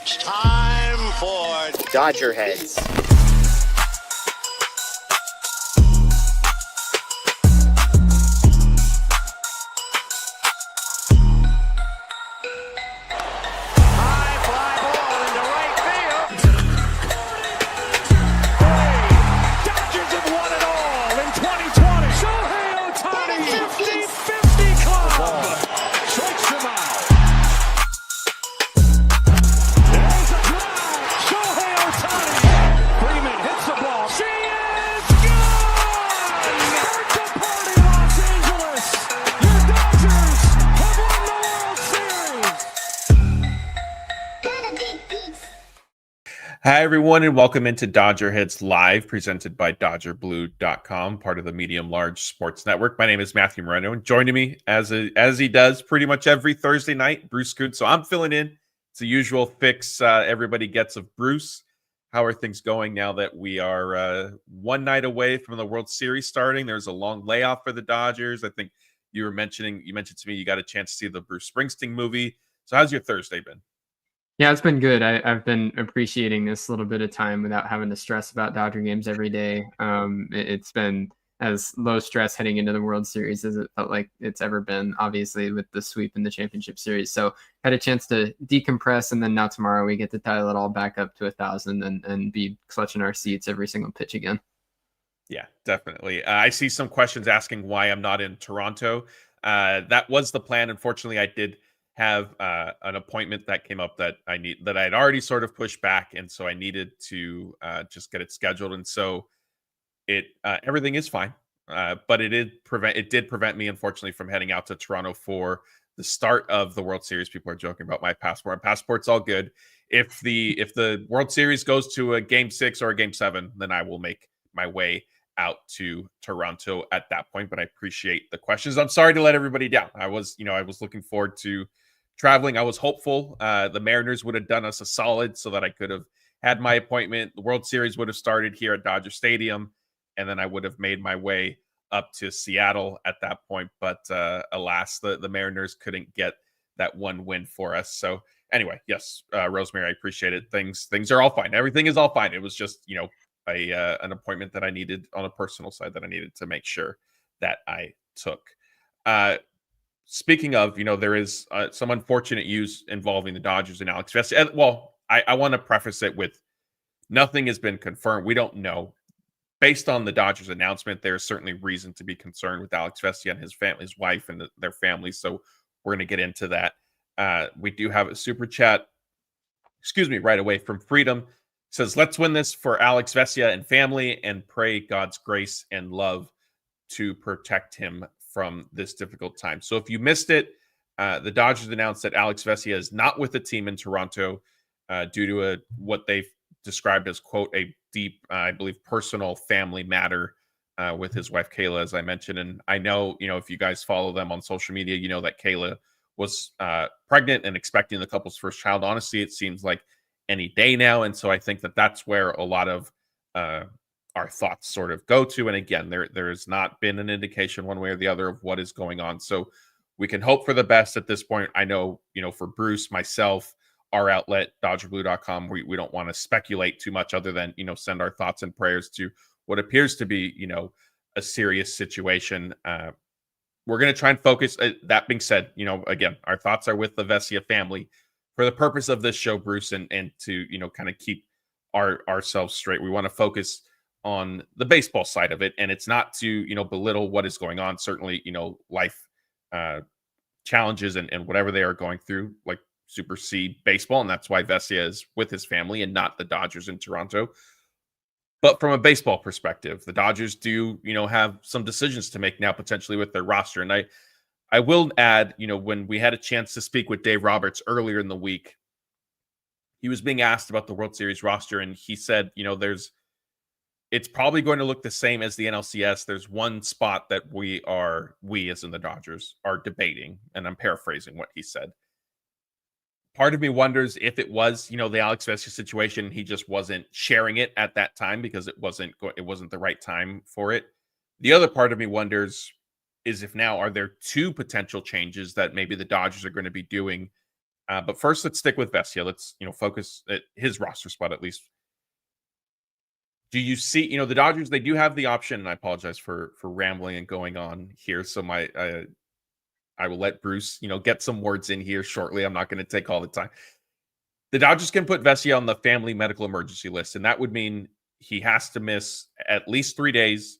It's time for DodgerHeads. Hi, everyone, and welcome into DodgerHeads Live, presented by DodgerBlue.com, part of the Medium Large Sports Network. My name is Matthew Moreno, and joining me, as he does pretty much every Thursday night, Bruce Kuntz. So I'm filling in. It's the usual fix everybody gets of Bruce. How are things going now that we are one night away from the World Series starting? There's a long layoff for the Dodgers. I think you mentioned to me you got a chance to see the Bruce Springsteen movie. So how's your Thursday been? Yeah, it's been good. I've been appreciating this little bit of time without having to stress about Dodger games every day. It's been as low stress heading into the World Series as it felt like it's ever been, obviously, with the sweep in the championship series. So had a chance to decompress, and then now tomorrow we get to dial it all back up to 1,000 and be clutching our seats every single pitch again. Yeah, definitely. I see some questions asking why I'm not in Toronto. That was the plan. Unfortunately, I did have an appointment that came up that I had already sort of pushed back, and so I needed to just get it scheduled. And so everything is fine, but it did prevent me, unfortunately, from heading out to Toronto for the start of the World Series. People are joking about my passport. My passport's all good. If the World Series goes to a Game 6 or a Game 7, then I will make my way out to Toronto at that point. But I appreciate the questions. I'm sorry to let everybody down. I was looking forward to traveling. I was hopeful the Mariners would have done us a solid so that I could have had my appointment. The World Series would have started here at Dodger Stadium, and then I would have made my way up to Seattle at that point. But alas, the Mariners couldn't get that one win for us. So anyway, yes, Rosemary, I appreciate it. Things are all fine. Everything is all fine. It was just, an appointment that I needed on a personal side that I needed to make sure that I took. Speaking of, there is some unfortunate news involving the Dodgers and Alex Vesia. Well, I want to preface it with nothing has been confirmed. We don't know. Based on the Dodgers announcement, there's certainly reason to be concerned with Alex Vesia and his family, his wife, and their family. So we're going to get into that. We do have a super chat, right away from Freedom. It says, let's win this for Alex Vesia and family and pray God's grace and love to protect him from this difficult time. So if you missed it, the Dodgers announced that Alex Vesia is not with the team in Toronto due to what they've described as, quote, a deep, I believe, personal family matter with his wife, Kayla, as I mentioned. And I know, if you guys follow them on social media, you know that Kayla was pregnant and expecting the couple's first child. Honestly, it seems like any day now. And so I think that that's where a lot of our thoughts sort of go to. And again, there has not been an indication one way or the other of what is going on. So we can hope for the best at this point. I know, for Bruce, myself, our outlet, DodgerBlue.com, we don't want to speculate too much other than, send our thoughts and prayers to what appears to be, a serious situation. We're going to try and focus. That being said, again, our thoughts are with the Vesia family for the purpose of this show, Bruce, and to, kind of keep ourselves straight. We want to focus on the baseball side of it, and it's not to belittle what is going on. Certainly, life challenges and whatever they are going through like supersede baseball, and that's why Vesia is with his family and not the Dodgers in Toronto. But from a baseball perspective, the Dodgers do have some decisions to make now potentially with their roster. And I will add, when we had a chance to speak with Dave Roberts earlier in the week, he was being asked about the World Series roster, and he said, it's probably going to look the same as the NLCS. There's one spot that we as in the Dodgers, are debating, and I'm paraphrasing what he said. Part of me wonders if it was, the Alex Vesia situation, he just wasn't sharing it at that time because it wasn't the right time for it. The other part of me wonders is if now are there two potential changes that maybe the Dodgers are going to be doing But first, let's stick with Vesia. Let's focus at his roster spot at least. Do you see, the Dodgers, they do have the option, and I apologize for rambling and going on here. So I will let Bruce, get some words in here shortly. I'm not going to take all the time. The Dodgers can put Vesia on the family medical emergency list, and that would mean he has to miss at least 3 days,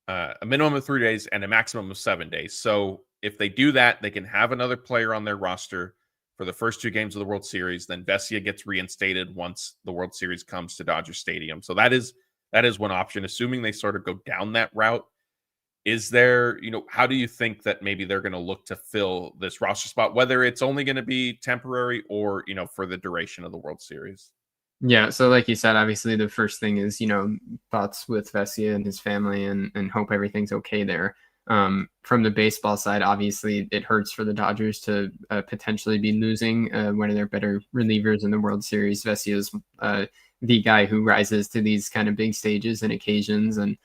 a minimum of 3 days, and a maximum of 7 days. So if they do that, they can have another player on their roster for the first 2 games of the World Series. Then Vesia gets reinstated once the World Series comes to Dodger Stadium. So that is one option, assuming they sort of go down that route. Is there, how do you think that maybe they're going to look to fill this roster spot, whether it's only going to be temporary or, for the duration of the World Series? Yeah, so like you said, obviously the first thing is, thoughts with Vesia and his family and hope everything's okay there. From the baseball side, obviously it hurts for the Dodgers to potentially be losing one of their better relievers in the World Series. Vesia is the guy who rises to these kind of big stages and occasions, and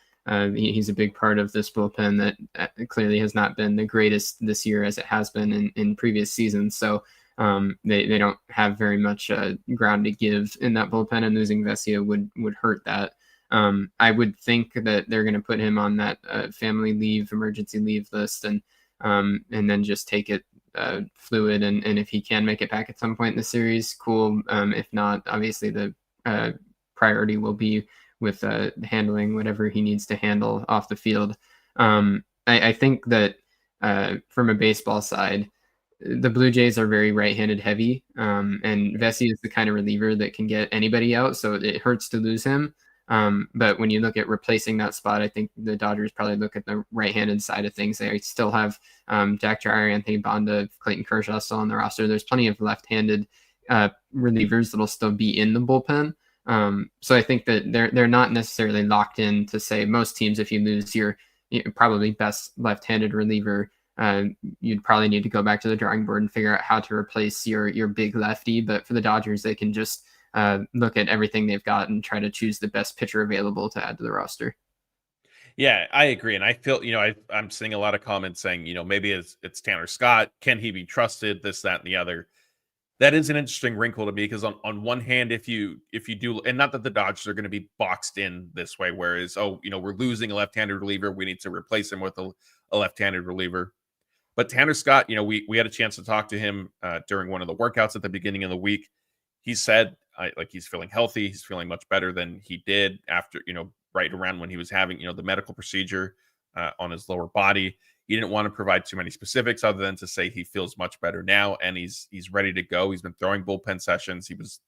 he's a big part of this bullpen that clearly has not been the greatest this year as it has been in previous seasons. So they don't have very much ground to give in that bullpen, and losing Vesia would hurt that. I would think that they're going to put him on that family leave, emergency leave list, and then just take it fluid. And if he can make it back at some point in the series, cool. If not, obviously the priority will be with handling whatever he needs to handle off the field. I think that from a baseball side, the Blue Jays are very right-handed heavy, and Vesia is the kind of reliever that can get anybody out, so it hurts to lose him. But when you look at replacing that spot, I think the Dodgers probably look at the right-handed side of things. They still have Jack Dreyer, Anthony Banda, Clayton Kershaw still on the roster. There's plenty of left-handed relievers that'll still be in the bullpen. So I think that they're not necessarily locked in to say most teams, if you lose your probably best left-handed reliever, you'd probably need to go back to the drawing board and figure out how to replace your big lefty. But for the Dodgers, they can just look at everything they've got and try to choose the best pitcher available to add to the roster. Yeah, I agree. And I feel, I'm seeing a lot of comments saying, maybe it's Tanner Scott. Can he be trusted? This, that, and the other. That is an interesting wrinkle to me, because on one hand, if you do, and not that the Dodgers are going to be boxed in this way, whereas, we're losing a left-handed reliever, we need to replace him with a left-handed reliever. But Tanner Scott, we had a chance to talk to him during one of the workouts at the beginning of the week. He said, he's feeling healthy. He's feeling much better than he did after, right around when he was having, the medical procedure on his lower body. He didn't want to provide too many specifics other than to say he feels much better now and he's ready to go. He's been throwing bullpen sessions. He was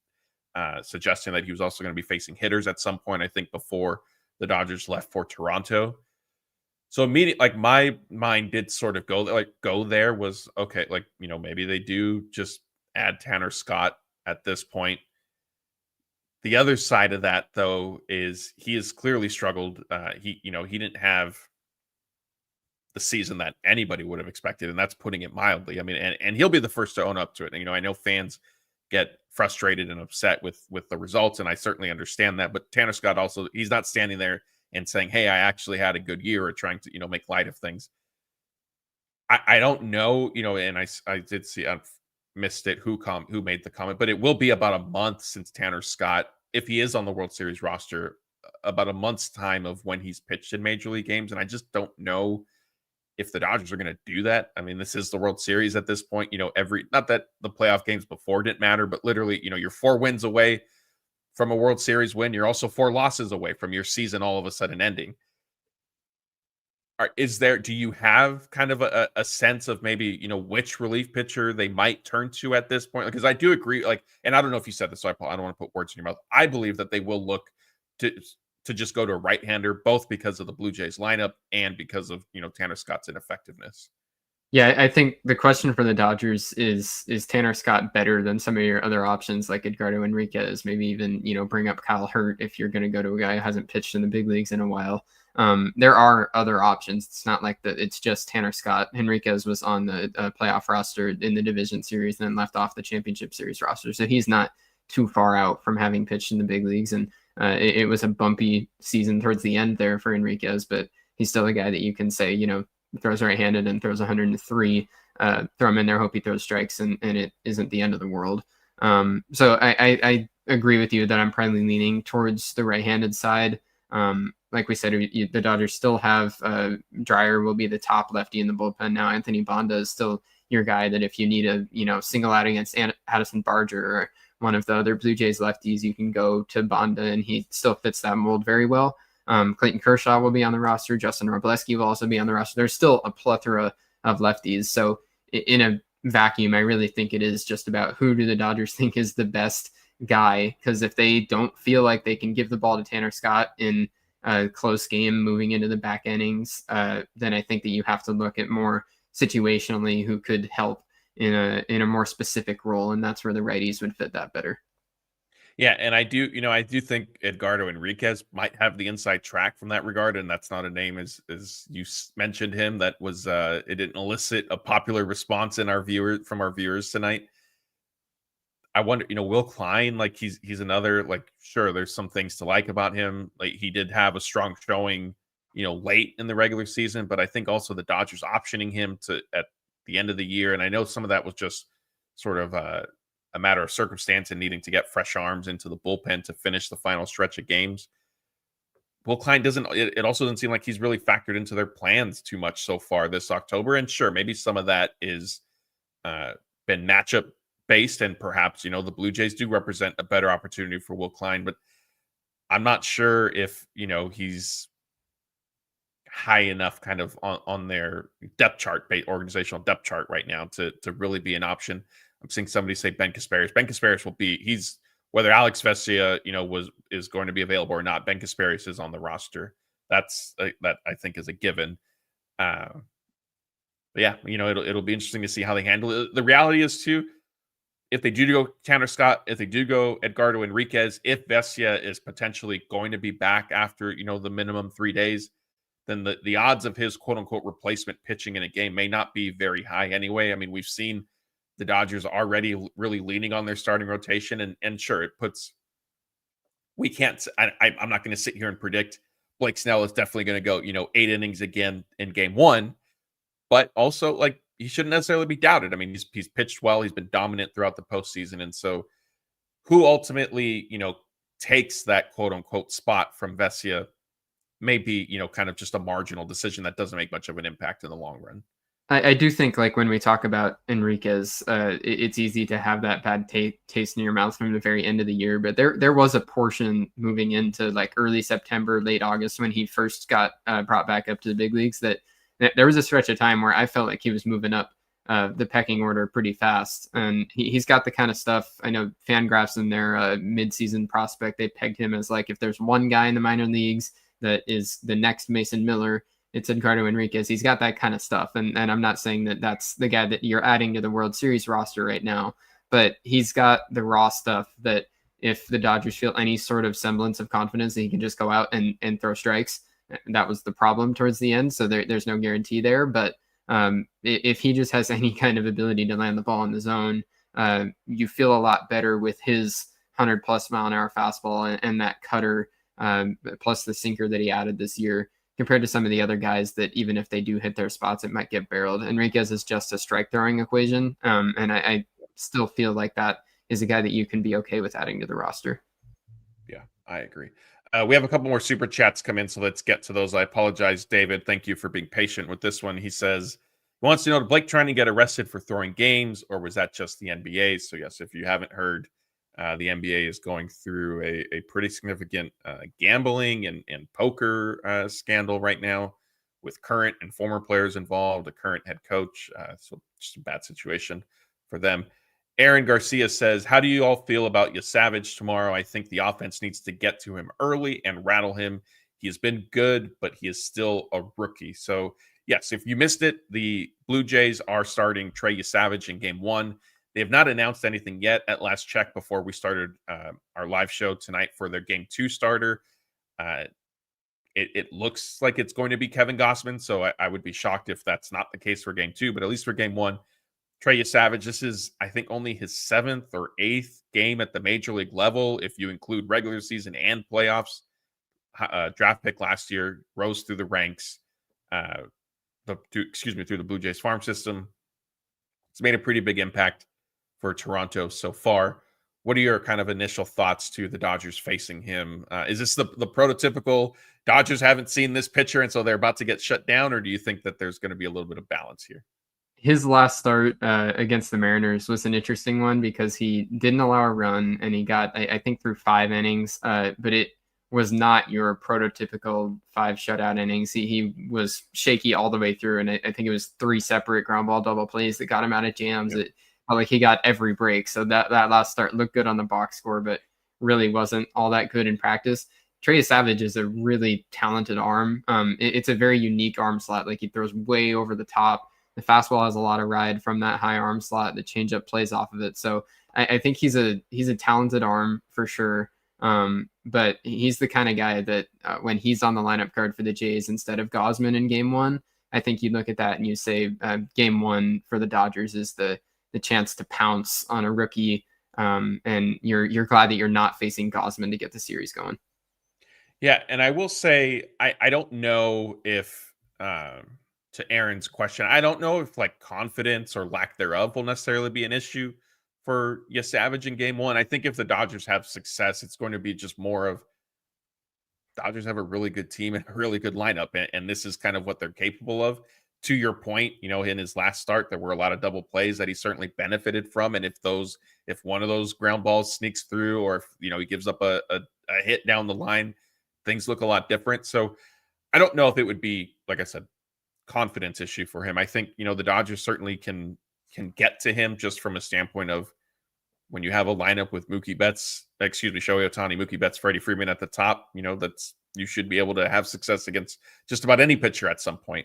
suggesting that he was also going to be facing hitters at some point, I think, before the Dodgers left for Toronto. So immediately, my mind did sort of go there was, okay, maybe they do just add Tanner Scott at this point. The other side of that, though, is he has clearly struggled. He didn't have the season that anybody would have expected, and that's putting it mildly. I mean, and he'll be the first to own up to it. And, I know fans get frustrated and upset with the results, and I certainly understand that. But Tanner Scott also, he's not standing there and saying, hey, I actually had a good year, or trying to, make light of things. I don't know, and I did see, I've missed it, who made the comment, but it will be about a month since Tanner Scott, if he is on the World Series roster, about a month's time of when he's pitched in major league games. And I just don't know if the Dodgers are going to do that. I mean, this is the World Series at this point, not that the playoff games before didn't matter, but literally, you're 4 wins away from a World Series win. You're also 4 losses away from your season all of a sudden ending. Do you have kind of a sense of maybe, which relief pitcher they might turn to at this point? Because I do agree, and I don't know if you said this, so I don't want to put words in your mouth. I believe that they will look to just go to a right-hander, both because of the Blue Jays lineup and because of, Tanner Scott's ineffectiveness. Yeah, I think the question for the Dodgers is Tanner Scott better than some of your other options like Edgardo Enriquez? Maybe even, bring up Kyle Hurt if you're going to go to a guy who hasn't pitched in the big leagues in a while. There are other options. It's not like it's just Tanner Scott. Enriquez was on the playoff roster in the division series and then left off the championship series roster. So he's not too far out from having pitched in the big leagues. And it was a bumpy season towards the end there for Enriquez, but he's still a guy that you can say, throws right-handed and throws 103. throw him in there, hope he throws strikes, and it isn't the end of the world. So I agree with you that I'm probably leaning towards the right-handed side. Like we said, the Dodgers still have Dreyer will be the top lefty in the bullpen now. Anthony Banda is still your guy that if you need a single out against Addison Barger or one of the other Blue Jays lefties, you can go to Banda, and he still fits that mold very well. Clayton Kershaw will be on the roster. Justin Robleski will also be on the roster. There's still a plethora of lefties. So in a vacuum, I really think it is just about who do the Dodgers think is the best guy, because if they don't feel like they can give the ball to Tanner Scott in a close game moving into the back innings, then I think that you have to look at more situationally who could help in a more specific role, and that's where the righties would fit that better. Yeah, and I do think Edgardo Enriquez might have the inside track from that regard, and that's not a name as you mentioned him that was it didn't elicit a popular response in our viewers tonight. I wonder, Will Klein, like he's another, like, sure, there's some things to like about him. Like he did have a strong showing, late in the regular season, but I think also the Dodgers optioning him to at the end of the year, and I know some of that was just sort of a matter of circumstance and needing to get fresh arms into the bullpen to finish the final stretch of games. Will Klein it also doesn't seem like he's really factored into their plans too much so far this October. And sure, maybe some of that is been matchup based, and perhaps, the Blue Jays do represent a better opportunity for Will Klein, but I'm not sure if, he's high enough kind of on their depth chart, organizational depth chart right now to really be an option. I'm seeing somebody say Ben Casparis. Ben Casparis he's whether Alex Vesia, is going to be available or not. Ben Casparis is on the roster. That I think is a given. But yeah, it'll be interesting to see how they handle it. The reality is too, if they do go Tanner Scott, if they do go Edgardo Enriquez, if Vesia is potentially going to be back after, the minimum 3 days, then the odds of his quote unquote replacement pitching in a game may not be very high anyway. I mean, we've seen the Dodgers already really leaning on their starting rotation, and sure, I'm not going to sit here and predict Blake Snell is definitely going to go, 8 innings again in game 1, but also like he shouldn't necessarily be doubted. I mean, he's pitched well, he's been dominant throughout the postseason, and so who ultimately, takes that quote unquote spot from Vesia may be, kind of just a marginal decision that doesn't make much of an impact in the long run. I do think, like, when we talk about Enriquez, it's easy to have that bad taste in your mouth from the very end of the year. But there was a portion moving into like early September, late August, when he first got brought back up to the big leagues, that there was a stretch of time where I felt like he was moving up the pecking order pretty fast. And he's got the kind of stuff. I know Fangraphs in their midseason prospect, they pegged him as like, if there's one guy in the minor leagues that is the next Mason Miller, it's Edgardo Enriquez. He's got that kind of stuff. And I'm not saying that that's the guy that you're adding to the World Series roster right now, but he's got the raw stuff that if the Dodgers feel any sort of semblance of confidence that he can just go out and throw strikes. That was the problem towards the end. So there's no guarantee there. But if he just has any kind of ability to land the ball in the zone, you feel a lot better with his 100+ mile an hour fastball and that cutter, plus the sinker that he added this year, compared to some of the other guys that even if they do hit their spots, it might get barreled. Enriquez is just a strike throwing equation. And I still feel like that is a guy that you can be okay with adding to the roster. Yeah, I agree. We have a couple more super chats come in, so let's get to those. I apologize, David. Thank you for being patient with this one. He says he wants to know, did Blake trying to get arrested for throwing games, or was that just the NBA? So yes, if you haven't heard, the NBA is going through a pretty significant gambling and poker scandal right now, with current and former players involved, a current head coach. So just a bad situation for them. Aaron Garcia says, how do you all feel about Savage tomorrow? I think the offense needs to get to him early and rattle him. He has been good, but he is still a rookie. So yes, if you missed it, the Blue Jays are starting Trey Savage in game 1. They have not announced anything yet at last check before we started our live show tonight for their game 2 starter. It looks like it's going to be Kevin Gossman, so I would be shocked if that's not the case for game 2, but at least for game 1, Trey Savage, this is, I think, only his 7th or 8th game at the major league level, if you include regular season and playoffs. Draft pick last year, rose through the ranks, through the Blue Jays farm system. It's made a pretty big impact for Toronto so far. What are your kind of initial thoughts to the Dodgers facing him? Is this the prototypical Dodgers haven't seen this pitcher and so they're about to get shut down, or do you think that there's going to be a little bit of balance here? His last start against the Mariners was an interesting one because he didn't allow a run and he got, I think, through 5 innings, but it was not your prototypical 5 shutout innings. He was shaky all the way through, and I think it was 3 separate ground ball double plays that got him out of jams. Yep. It felt like he got every break. So that last start looked good on the box score, but really wasn't all that good in practice. Trey Savage is a really talented arm. It's a very unique arm slot. Like, he throws way over the top. The fastball has a lot of ride from that high arm slot. The changeup plays off of it. So I think he's a talented arm for sure. But he's the kind of guy that when he's on the lineup card for the Jays instead of Gausman in game 1, I think you look at that and you say game 1 for the Dodgers is the chance to pounce on a rookie. And you're glad that you're not facing Gausman to get the series going. Yeah. And I will say, I don't know if, to Aaron's question, I don't know if like confidence or lack thereof will necessarily be an issue for Savage in game 1. I think if the Dodgers have success, it's going to be just more of Dodgers have a really good team and a really good lineup. And this is kind of what they're capable of. To your point, in his last start, there were a lot of double plays that he certainly benefited from. And if one of those ground balls sneaks through, or if, he gives up a hit down the line, things look a lot different. So I don't know if it would be, like I said, confidence issue for him. I think, the Dodgers certainly can get to him just from a standpoint of when you have a lineup with Shohei Ohtani, Mookie Betts, Freddie Freeman at the top, you should be able to have success against just about any pitcher at some point.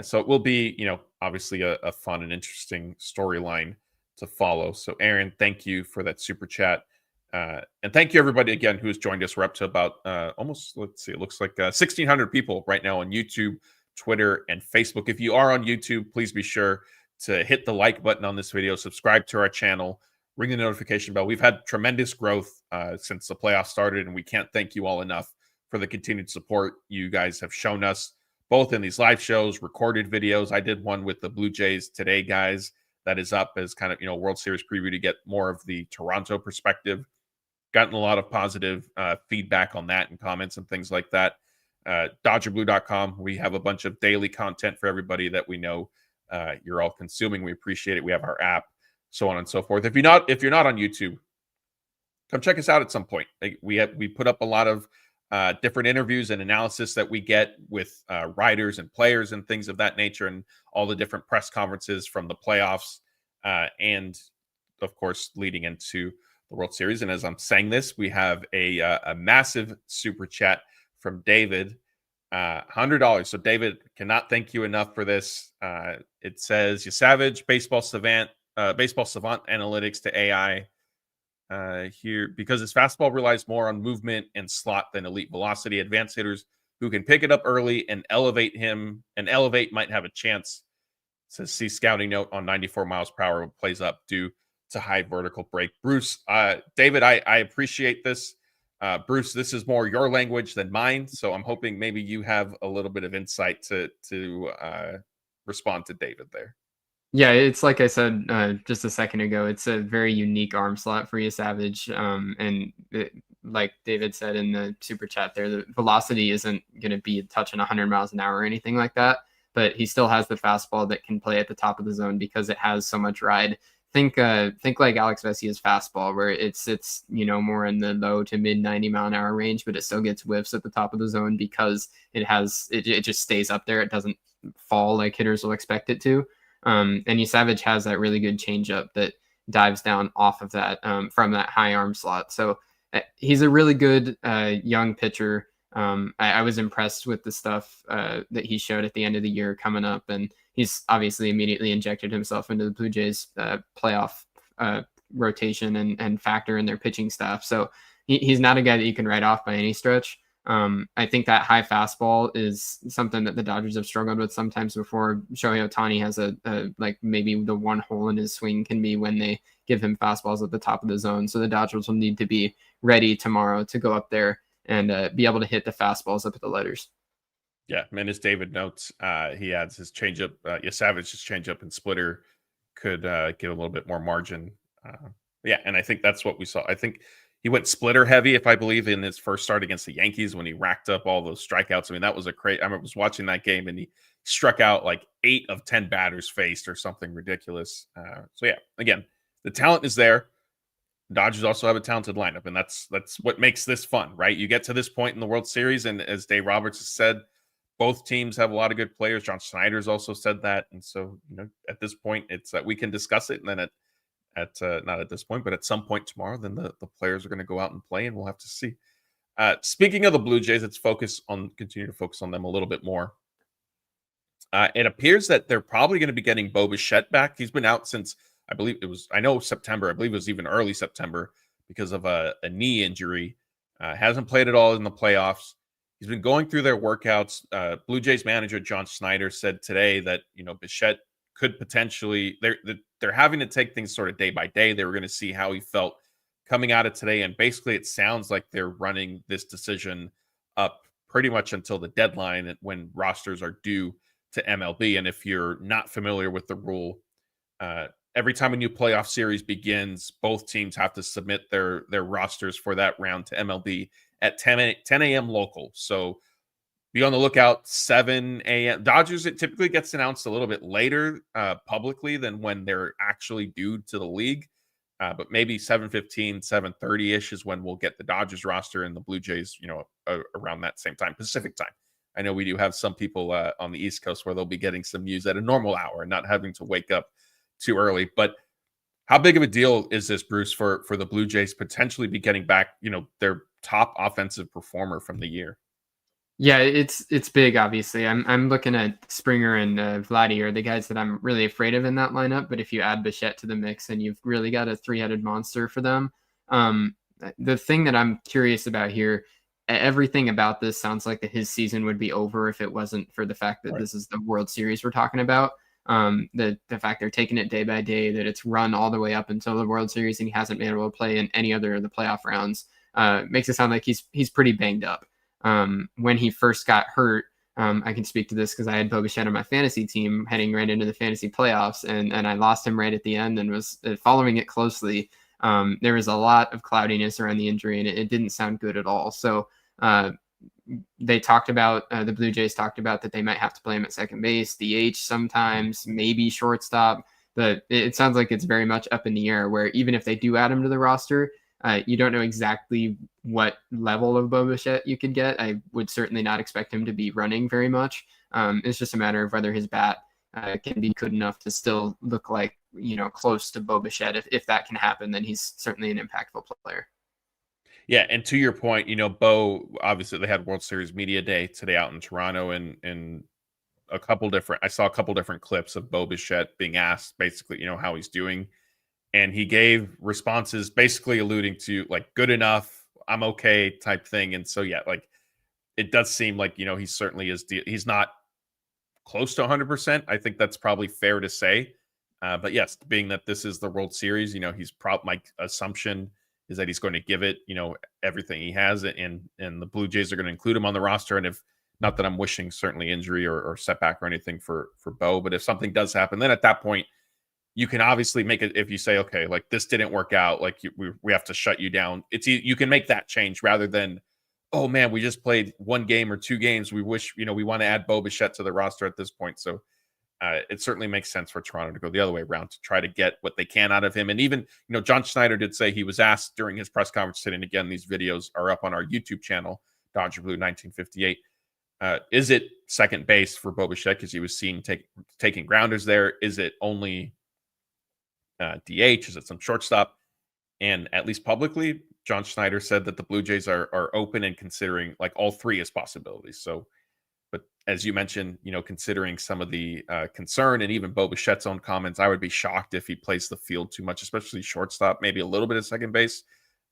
So it will be, obviously a fun and interesting storyline to follow. So Aaron, thank you for that super chat. And thank you everybody again who has joined us. We're up to about almost, let's see, it looks like 1,600 people right now on YouTube, Twitter, and Facebook. If you are on YouTube, please be sure to hit the like button on this video, subscribe to our channel, ring the notification bell. We've had tremendous growth since the playoffs started, and we can't thank you all enough for the continued support you guys have shown us, both in these live shows, recorded videos. I did one with the Blue Jays today, guys, that is up as kind of, World Series preview to get more of the Toronto perspective. Gotten a lot of positive feedback on that and comments and things like that. DodgerBlue.com. We have a bunch of daily content for everybody that we know you're all consuming. We appreciate it. We have our app, so on and so forth. If you're not on YouTube, come check us out at some point. We put up a lot of different interviews and analysis that we get with writers and players and things of that nature, and all the different press conferences from the playoffs and of course leading into the World Series. And as I'm saying this, we have a massive super chat from David, $100. So David, cannot thank you enough for this. It says, Savage, baseball savant analytics to AI here, because his fastball relies more on movement and slot than elite velocity. Advanced hitters who can pick it up early and elevate might have a chance. Says, see scouting note on 94 miles per hour plays up due to high vertical break. Bruce, David, I appreciate this. Bruce, this is more your language than mine, so I'm hoping maybe you have a little bit of insight to respond to David there. Yeah, it's like I said just a second ago, it's a very unique arm slot for Savage. Like David said in the super chat there, the velocity isn't going to be touching 100 miles an hour or anything like that, but he still has the fastball that can play at the top of the zone because it has so much ride. Think like Alex Vesia's fastball, where it sits, more in the low to mid 90 mile an hour range, but it still gets whiffs at the top of the zone because it just stays up there. It doesn't fall like hitters will expect it to. And Savage has that really good changeup that dives down off of that from that high arm slot. So he's a really good young pitcher. I was impressed with the stuff that he showed at the end of the year coming up, and he's obviously immediately injected himself into the Blue Jays playoff rotation and factor in their pitching staff. So he's not a guy that you can write off by any stretch. I think that high fastball is something that the Dodgers have struggled with sometimes before. Shohei Ohtani has like maybe the one hole in his swing can be when they give him fastballs at the top of the zone. So the Dodgers will need to be ready tomorrow to go up there and be able to hit the fastballs up at the letters. Yeah, and as David notes, he adds his changeup, Savage's changeup and splitter get a little bit more margin. Yeah, and I think that's what we saw. I think he went splitter heavy, if I believe, in his first start against the Yankees when he racked up all those strikeouts. I mean, that was a crazy. I was watching that game and he struck out like 8 of 10 batters faced or something ridiculous. So yeah, again, the talent is there. Dodgers also have a talented lineup, and that's what makes this fun, right? You get to this point in the World Series, and as Dave Roberts has said, both teams have a lot of good players. John Schneider's also said that, and so at this point, it's that we can discuss it, and then not at this point, but at some point tomorrow, then the players are going to go out and play, and we'll have to see. Speaking of the Blue Jays, let's continue to focus on them a little bit more. It appears that they're probably going to be getting Bo Bichette back. He's been out since September. I believe it was even early September because of a knee injury. Hasn't played at all in the playoffs. He's been going through their workouts. Blue Jays manager John Schneider said today that Bichette could potentially they're having to take things sort of day by day. They were going to see how he felt coming out of today, and basically it sounds like they're running this decision up pretty much until the deadline when rosters are due to MLB. And if you're not familiar with the rule, every time a new playoff series begins, both teams have to submit their rosters for that round to MLB at 10 a.m. local. So be on the lookout, 7 a.m. Dodgers, it typically gets announced a little bit later publicly than when they're actually due to the league. But maybe 7:15, 7:30-ish is when we'll get the Dodgers roster, and the Blue Jays, around that same time, Pacific time. I know we do have some people on the East Coast where they'll be getting some news at a normal hour and not having to wake up too early. But how big of a deal is this, Bruce, for the Blue Jays potentially be getting back, their top offensive performer from the year? Yeah, it's big. Obviously, I'm looking at Springer and Vladdy are the guys that I'm really afraid of in that lineup. But if you add Bichette to the mix, and you've really got a 3-headed monster for them. The thing that I'm curious about here, everything about this sounds like that his season would be over if it wasn't for the fact that This is the World Series we're talking about. The fact they're taking it day by day, that it's run all the way up until the World Series, and he hasn't been able to play in any other of the playoff rounds, makes it sound like he's pretty banged up. When he first got hurt, I can speak to this because I had Bo Bichette on my fantasy team heading right into the fantasy playoffs, and I lost him right at the end and was following it closely. There was a lot of cloudiness around the injury, and it didn't sound good at all. So they talked about, the Blue Jays talked about that they might have to play him at second base, DH sometimes, maybe shortstop. But it sounds like it's very much up in the air, where even if they do add him to the roster, you don't know exactly what level of Bo Bichette you could get. I would certainly not expect him to be running very much. It's just a matter of whether his bat can be good enough to still look like, close to Bo Bichette. If that can happen, then he's certainly an impactful player. Yeah, and to your point, Bo, obviously they had World Series Media Day today out in Toronto, and I saw a couple different clips of Bo Bichette being asked basically, how he's doing. And he gave responses basically alluding to like good enough, I'm okay type thing. And so, yeah, like it does seem like, he certainly is. He's not close to 100%. I think that's probably fair to say. But yes, being that this is the World Series, my assumption is that he's going to give it, everything he has. And the Blue Jays are going to include him on the roster. And if not that I'm wishing certainly injury or setback or anything for Bo, but if something does happen, then at that point, you can obviously make it. If you say, okay, like this didn't work out, like we have to shut you down. You can make that change rather than, oh man, we just played 1 game or 2 games. We wish, we want to add Bo Bichette to the roster at this point. So it certainly makes sense for Toronto to go the other way around to try to get what they can out of him. And even, John Schneider did say he was asked during his press conference today, and again, these videos are up on our YouTube channel, Dodger Blue 1958. Is it second base for Bo Bichette because he was seen taking grounders there? Is it only DH? Is it some shortstop? And at least publicly, John Schneider said that the Blue Jays are open and considering like all 3 as possibilities. So, but as you mentioned, considering some of the concern and even Bo Bichette's own comments, I would be shocked if he plays the field too much, especially shortstop, maybe a little bit of second base.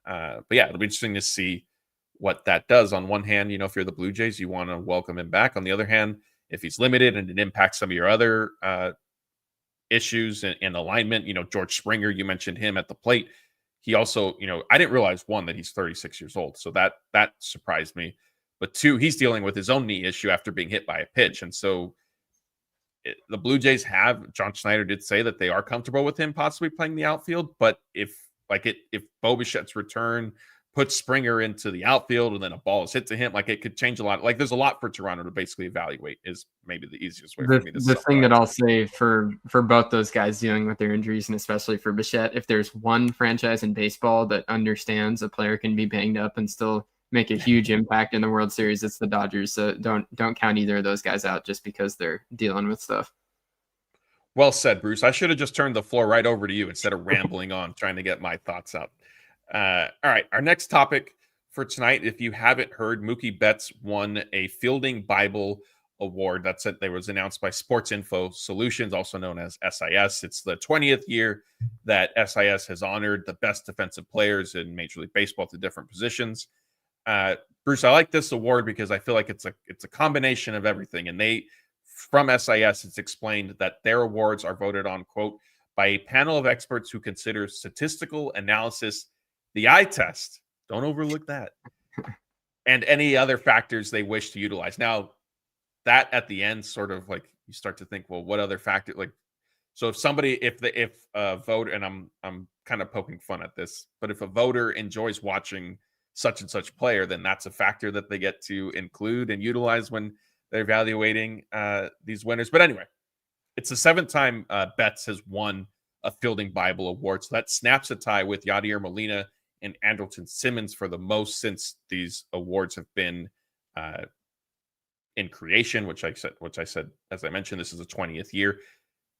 But yeah, it'll be interesting to see what that does. On one hand, if you're the Blue Jays, you want to welcome him back. On the other hand, if he's limited and it impacts some of your other issues and alignment, George Springer, you mentioned him at the plate. He also, I didn't realize 1, that he's 36 years old. So that surprised me. But 2, he's dealing with his own knee issue after being hit by a pitch. And so the Blue Jays John Schneider did say that they are comfortable with him possibly playing the outfield, but if Bo Bichette's return puts Springer into the outfield and then a ball is hit to him, like it could change a lot. Like there's a lot for Toronto to basically evaluate is maybe the easiest way for me to The thing that I'll say for both those guys dealing with their injuries, and especially for Bichette, if there's one franchise in baseball that understands a player can be banged up and still make a huge impact in the World Series, it's the Dodgers. So don't count either of those guys out just because they're dealing with stuff. Well said, Bruce. I should have just turned the floor right over to you instead of rambling on trying to get my thoughts out. All right, our next topic for tonight, if you haven't heard, Mookie Betts won a Fielding Bible Award. That was announced by Sports Info Solutions, also known as SIS. It's the 20th year that SIS has honored the best defensive players in Major League Baseball to different positions. Bruce, I like this award because I feel like it's a combination of everything. And from SIS, it's explained that their awards are voted on, quote, by a panel of experts who consider statistical analysis, the eye test, don't overlook that, and any other factors they wish to utilize. Now, that at the end sort of like you start to think, well, what other factor? Like, so if a voter, and I'm kind of poking fun at this, but if a voter enjoys watching such and such player, then that's a factor that they get to include and utilize when they're evaluating these winners. But anyway, it's the 7th time Betts has won a Fielding Bible Award, so that snaps a tie with Yadier Molina and Andrelton Simmons for the most since these awards have been in creation, which I said, as I mentioned, this is the 20th year.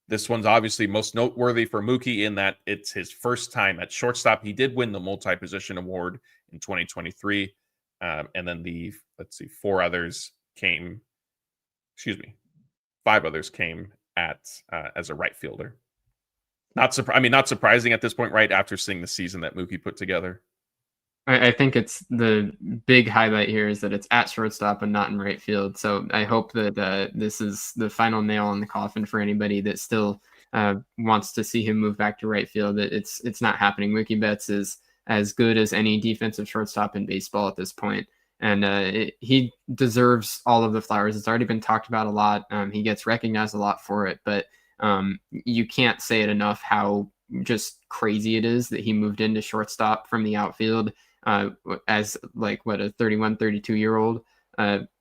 This one's obviously most noteworthy for Mookie in that it's his first time at shortstop. He did win the multi-position award in 2023. And then five others came at as a right fielder. Not surprising at this point, right after seeing the season that Mookie put together. I think it's the big highlight here is that it's at shortstop and not in right field. So I hope that this is the final nail in the coffin for anybody that still wants to see him move back to right field. It's not happening. Mookie Betts is as good as any defensive shortstop in baseball at this point. And he deserves all of the flowers. It's already been talked about a lot. He gets recognized a lot for it, but you can't say it enough how just crazy it is that he moved into shortstop from the outfield as like a 31, 32-year-old.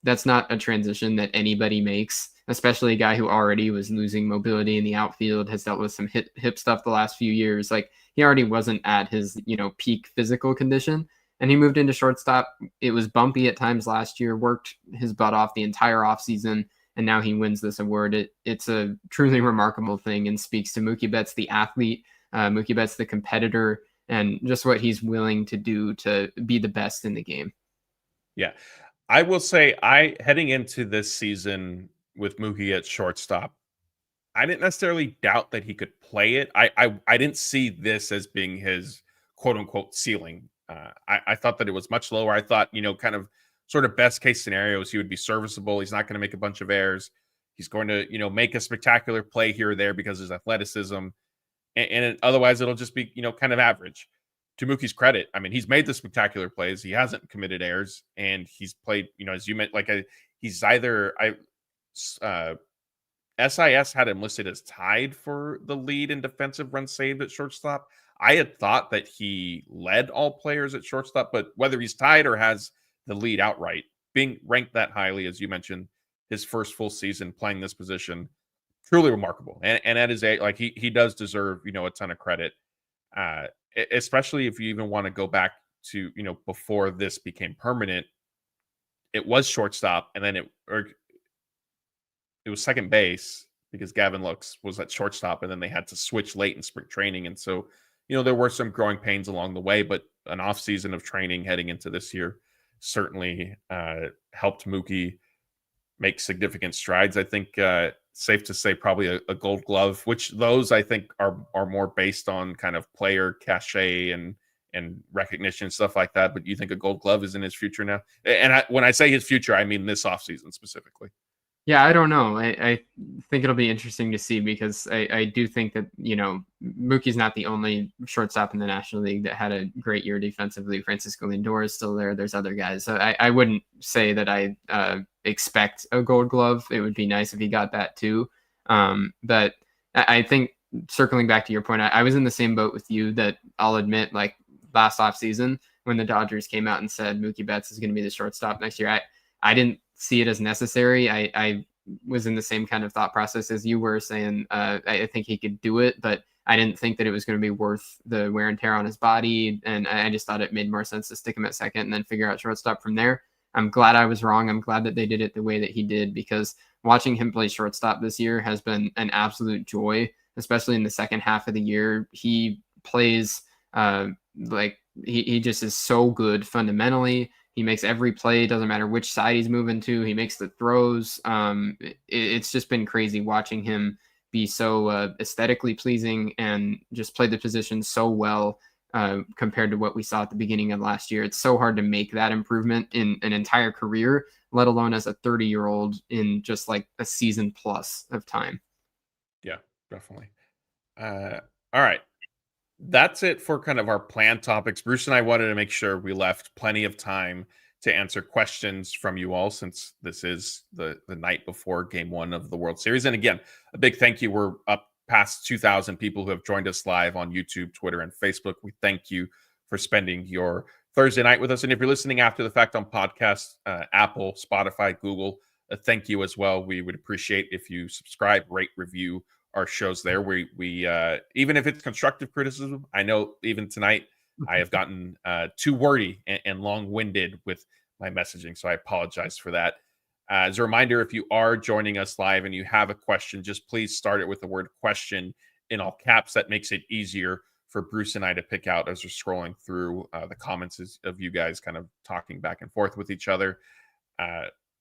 That's not a transition that anybody makes, especially a guy who already was losing mobility in the outfield, has dealt with some hip stuff the last few years. Like he already wasn't at his, peak physical condition. And he moved into shortstop. It was bumpy at times last year, worked his butt off the entire offseason, and now he wins this award. It's a truly remarkable thing and speaks to Mookie Betts, the athlete, Mookie Betts, the competitor, and just what he's willing to do to be the best in the game. Yeah. I will say, heading into this season with Mookie at shortstop, I didn't necessarily doubt that he could play it. I didn't see this as being his quote-unquote ceiling. I thought that it was much lower. I thought, kind of sort of best case scenarios, he would be serviceable. He's not going to make a bunch of errors. He's going to, make a spectacular play here or there because of his athleticism. And otherwise it'll just be, kind of average. To Mookie's credit, I mean, he's made the spectacular plays. He hasn't committed errors, and he's played, as you meant, he's either SIS had him listed as tied for the lead in defensive runs saved at shortstop. I had thought that he led all players at shortstop, but whether he's tied or has the lead outright, being ranked that highly, as you mentioned, his first full season playing this position, truly remarkable. And at his age, he does deserve, a ton of credit, especially if you even want to go back to, before this became permanent. It was shortstop, and then it was second base because Gavin Lux was at shortstop, and then they had to switch late in spring training. And so, there were some growing pains along the way, but an off season of training heading into this year certainly helped Mookie make significant strides. I think safe to say probably a Gold Glove, which those I think are more based on kind of player cachet and recognition and stuff like that. But you think a Gold Glove is in his future now? And when I say his future, I mean this offseason specifically. Yeah, I don't know. I think it'll be interesting to see because I do think that, Mookie's not the only shortstop in the National League that had a great year defensively. Francisco Lindor is still there. There's other guys. So I wouldn't say that I expect a Gold Glove. It would be nice if he got that too. But I think circling back to your point, I was in the same boat with you that I'll admit, like last offseason when the Dodgers came out and said Mookie Betts is going to be the shortstop next year, I didn't see it as necessary. I was in the same kind of thought process as you were saying. I think he could do it, but I didn't think that it was going to be worth the wear and tear on his body. And I just thought it made more sense to stick him at second and then figure out shortstop from there. I'm glad I was wrong. I'm glad that they did it the way that he did, because watching him play shortstop this year has been an absolute joy, especially in the second half of the year. He plays like he just is so good fundamentally. He makes every play, doesn't matter which side he's moving to. He makes the throws. It's just been crazy watching him be so aesthetically pleasing and just play the position so well compared to what we saw at the beginning of last year. It's so hard to make that improvement in an entire career, let alone as a 30-year-old in just like a season plus of time. Yeah, definitely. All right. That's it for kind of our planned topics. Bruce and I wanted to make sure we left plenty of time to answer questions from you all, since this is the night before game 1 of the World Series. And again, a big thank you. We're up past 2,000 people who have joined us live on YouTube, Twitter, and Facebook. We thank you for spending your Thursday night with us. And if you're listening after the fact on podcast, Apple, Spotify, Google, thank you as well. We would appreciate if you subscribe, rate, review our shows there. We even if it's constructive criticism, I know even tonight I have gotten too wordy and long-winded with my messaging, so I apologize for that. As a reminder, if you are joining us live and you have a question, just please start it with the word question in all caps. That makes it easier for Bruce and I to pick out as we're scrolling through the comments of you guys kind of talking back and forth with each other.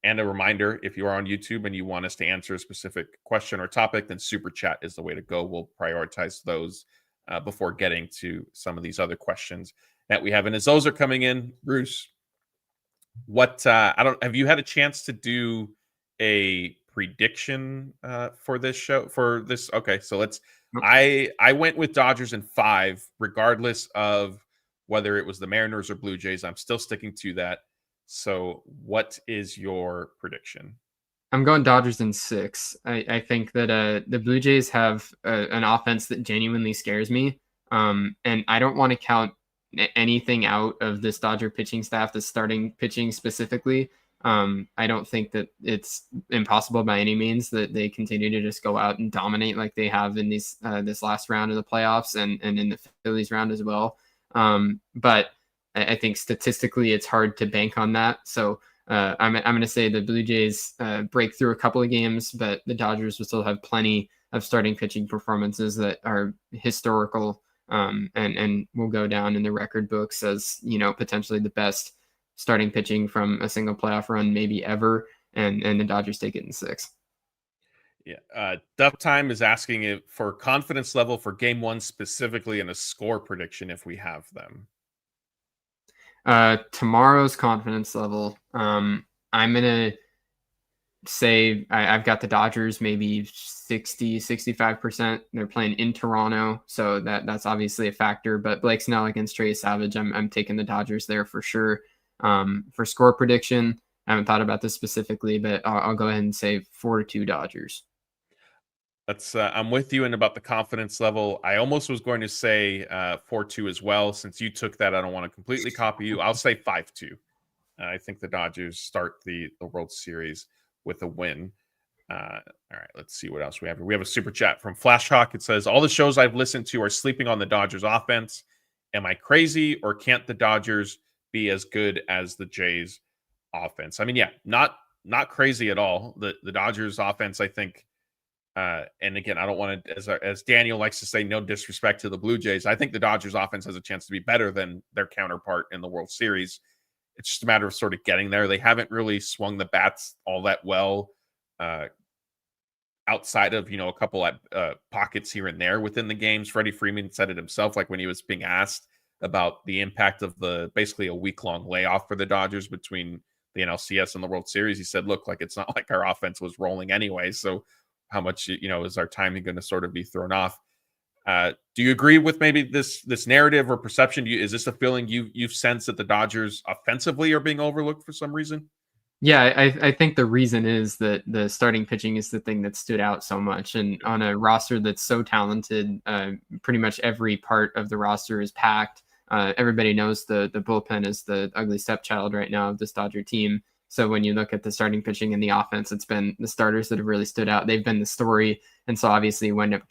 And a reminder, if you are on YouTube and you want us to answer a specific question or topic, then Super Chat is the way to go. We'll prioritize those before getting to some of these other questions that we have. And as those are coming in, Bruce, what have you had a chance to do a prediction for this show? For this, okay, so let's. I went with Dodgers in 5, regardless of whether it was the Mariners or Blue Jays. I'm still sticking to that. So what is your prediction? I'm going Dodgers in 6. I think that the Blue Jays have an offense that genuinely scares me. And I don't want to count anything out of this Dodger pitching staff, the starting pitching specifically. I don't think that it's impossible by any means that they continue to just go out and dominate like they have in this last round of the playoffs and in the Phillies round as well. But I think statistically it's hard to bank on that. So I'm going to say the Blue Jays break through a couple of games, but the Dodgers will still have plenty of starting pitching performances that are historical and will go down in the record books as, potentially the best starting pitching from a single playoff run maybe ever. And the Dodgers take it in 6. Yeah. Duff Time is asking it for confidence level for game 1 specifically and a score prediction if we have them. Tomorrow's confidence level. I'm going to say I've got the Dodgers maybe 65%. They're playing in Toronto, so that's obviously a factor. But Blake Snell against Trey Savage, I'm taking the Dodgers there for sure. For score prediction, I haven't thought about this specifically, but I'll go ahead and say 4-2 Dodgers. That's I'm with you in about the confidence level. I almost was going to say 4-2 as well. Since you took that, I don't want to completely copy you. I'll say 5-2. I think the Dodgers start the World Series with a win. All right, let's see what else we have. We have a super chat from Flashhawk. It says, all the shows I've listened to are sleeping on the Dodgers offense. Am I crazy, or can't the Dodgers be as good as the Jays offense? I mean, yeah, not crazy at all. The Dodgers offense, I think, and again, I don't want to, as Daniel likes to say, no disrespect to the Blue Jays. I think the Dodgers offense has a chance to be better than their counterpart in the World Series. It's just a matter of sort of getting there. They haven't really swung the bats all that well outside of, a couple of pockets here and there within the games. Freddie Freeman said it himself, like when he was being asked about the impact of basically a week-long layoff for the Dodgers between the NLCS and the World Series. He said, look, like it's not like our offense was rolling anyway. So how much, is our timing going to sort of be thrown off? Do you agree with maybe this narrative or perception? Is this a feeling you've sensed that the Dodgers offensively are being overlooked for some reason? Yeah, I think the reason is that the starting pitching is the thing that stood out so much. And on a roster that's so talented, pretty much every part of the roster is packed. Everybody knows the bullpen is the ugly stepchild right now of this Dodger team. So when you look at the starting pitching and the offense, it's been the starters that have really stood out. They've been the story. And so obviously you end up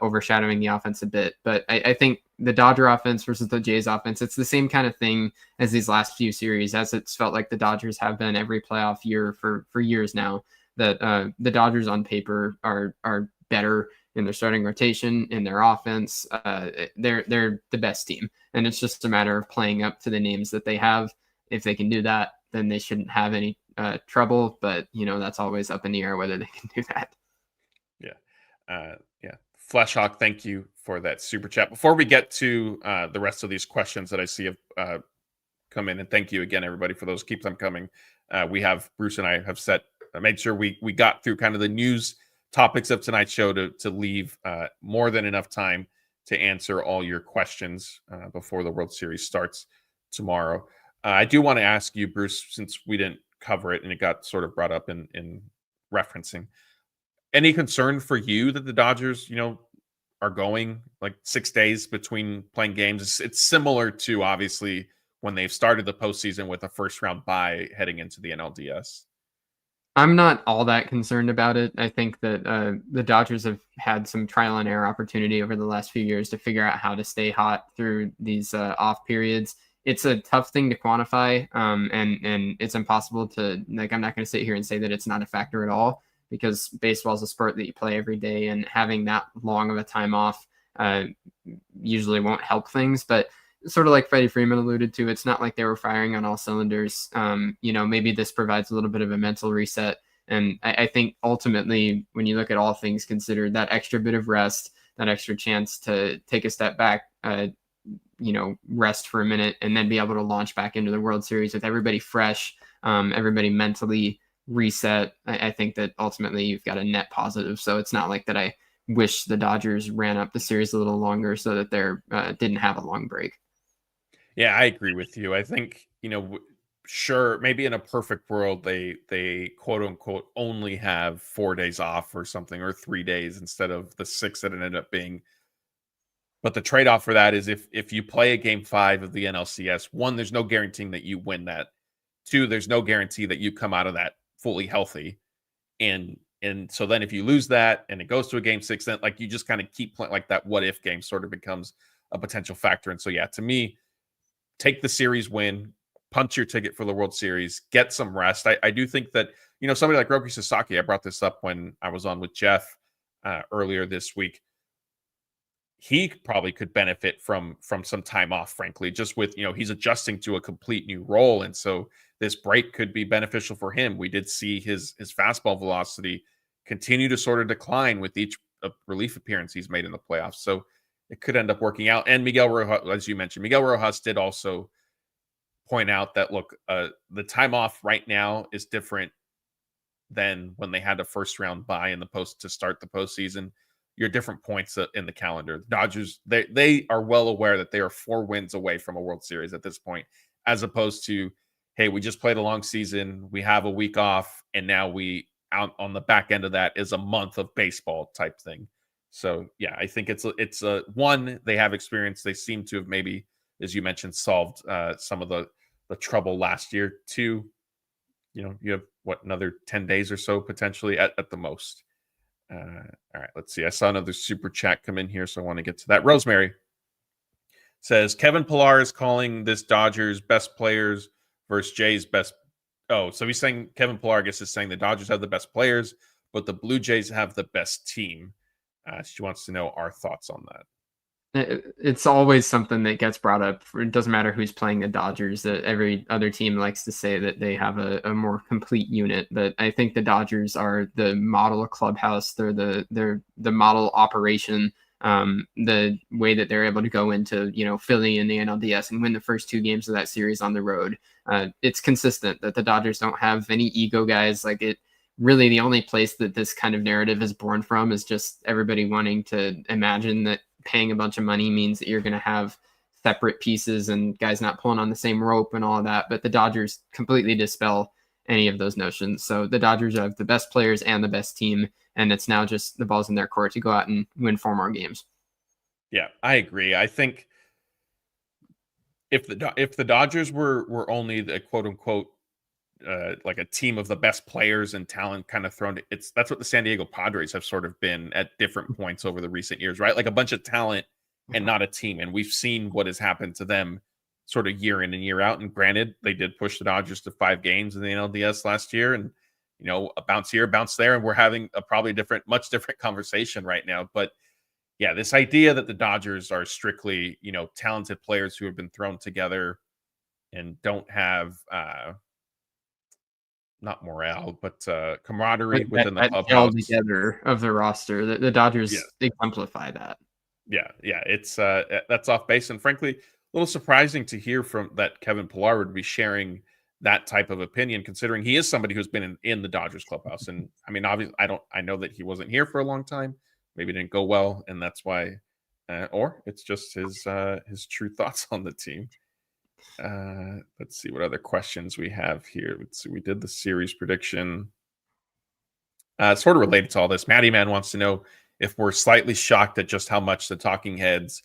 overshadowing the offense a bit. But I think the Dodger offense versus the Jays offense, it's the same kind of thing as these last few series, as it's felt like the Dodgers have been every playoff year for years now. That the Dodgers on paper are better in their starting rotation, in their offense. They're the best team, and it's just a matter of playing up to the names that they have. If they can do that, then they shouldn't have any trouble. But that's always up in the air whether they can do that. Yeah. Fleshhawk, thank you for that super chat. Before we get to the rest of these questions that I see have come in, and thank you again, everybody, for those. Keep them coming. Bruce and I have made sure we got through kind of the news topics of tonight's show to leave more than enough time to answer all your questions before the World Series starts tomorrow. I do want to ask you, Bruce, since we didn't cover it and it got sort of brought up in referencing, any concern for you that the Dodgers, are going like 6 days between playing games? It's similar to obviously when they've started the postseason with a first round bye heading into the NLDS. I'm not all that concerned about it. I think that the Dodgers have had some trial and error opportunity over the last few years to figure out how to stay hot through these off periods. It's a tough thing to quantify, and it's impossible to, I'm not going to sit here and say that it's not a factor at all, because baseball is a sport that you play every day, and having that long of a time off usually won't help things. But sort of like Freddie Freeman alluded to, it's not like they were firing on all cylinders. Maybe this provides a little bit of a mental reset. And I think ultimately, when you look at all things considered, that extra bit of rest, that extra chance to take a step back, rest for a minute, and then be able to launch back into the World Series with everybody fresh, everybody mentally reset. I think that ultimately you've got a net positive. So it's not like that I wish the Dodgers ran up the series a little longer so that they didn't have a long break. Yeah, I agree with you. I think, sure, maybe in a perfect world, they quote unquote only have 4 days off or something, or 3 days instead of the 6 that it ended up being. But the trade-off for that is if you play a game 5 of the NLCS, 1, there's no guaranteeing that you win that. 2, there's no guarantee that you come out of that fully healthy. And so then if you lose that and it goes to a game 6, then you just kind of keep playing, that what if game sort of becomes a potential factor. And so, yeah, to me, take the series win, punch your ticket for the World Series, get some rest. I do think that, somebody like Roki Sasaki, I brought this up when I was on with Jeff earlier this week. He probably could benefit from some time off, frankly, just with, he's adjusting to a complete new role. And so this break could be beneficial for him. We did see his fastball velocity continue to sort of decline with each relief appearance he's made in the playoffs. So it could end up working out. And Miguel Rojas, as you mentioned, Miguel Rojas did also point out that, look, the time off right now is different than when they had a first round bye in the post to start the postseason. You're different points in the calendar. The Dodgers, they are well aware that they are 4 wins away from a World Series at this point, as opposed to, hey, we just played a long season, we have a week off, and now we out on the back end of that is a month of baseball type thing. So yeah, I think it's a one, they have experience. They seem to have maybe, as you mentioned, solved some of the trouble last year. 2, you have another 10 days or so potentially at the most. All right, let's see. I saw another super chat come in here, so I want to get to that. Rosemary says Kevin Pillar is calling this Dodgers best players versus Jays best. Oh, so he's saying Kevin Pillar, I guess, is saying the Dodgers have the best players, but the Blue Jays have the best team. She wants to know our thoughts on that. It's always something that gets brought up. It doesn't matter who's playing the Dodgers, that every other team likes to say that they have a more complete unit. But I think the Dodgers are the model clubhouse. They're the model operation. The way that they're able to go into, Philly and the NLDS and win the first 2 games of that series on the road. It's consistent that the Dodgers don't have any ego guys. Really the only place that this kind of narrative is born from is just everybody wanting to imagine that paying a bunch of money means that you're going to have separate pieces and guys not pulling on the same rope and all of that. But the Dodgers completely dispel any of those notions. So the Dodgers have the best players and the best team, and it's now just the ball's in their court to go out and win 4 more games. Yeah, I agree. I think if the Dodgers were only the quote unquote like a team of the best players and talent kind of thrown, that's what the San Diego Padres have sort of been at different points over the recent years, right? Like a bunch of talent and not a team. And we've seen what has happened to them sort of year in and year out. And granted, they did push the Dodgers to 5 games in the NLDS last year, and a bounce here, bounce there, and we're having a probably much different conversation right now. But yeah, this idea that the Dodgers are strictly, talented players who have been thrown together and don't have not morale, but camaraderie within the clubhouse together of the roster. The Dodgers exemplify that. Yeah, it's that's off base, and frankly, a little surprising to hear from that Kevin Pillar would be sharing that type of opinion, considering he is somebody who's been in the Dodgers clubhouse. And I mean, obviously, I know that he wasn't here for a long time. Maybe it didn't go well, and that's why, or it's just his true thoughts on the team. Let's see what other questions we have here. Let's see. We did the series prediction. Sort of related to all this. Matty Man wants to know if we're slightly shocked at just how much the talking heads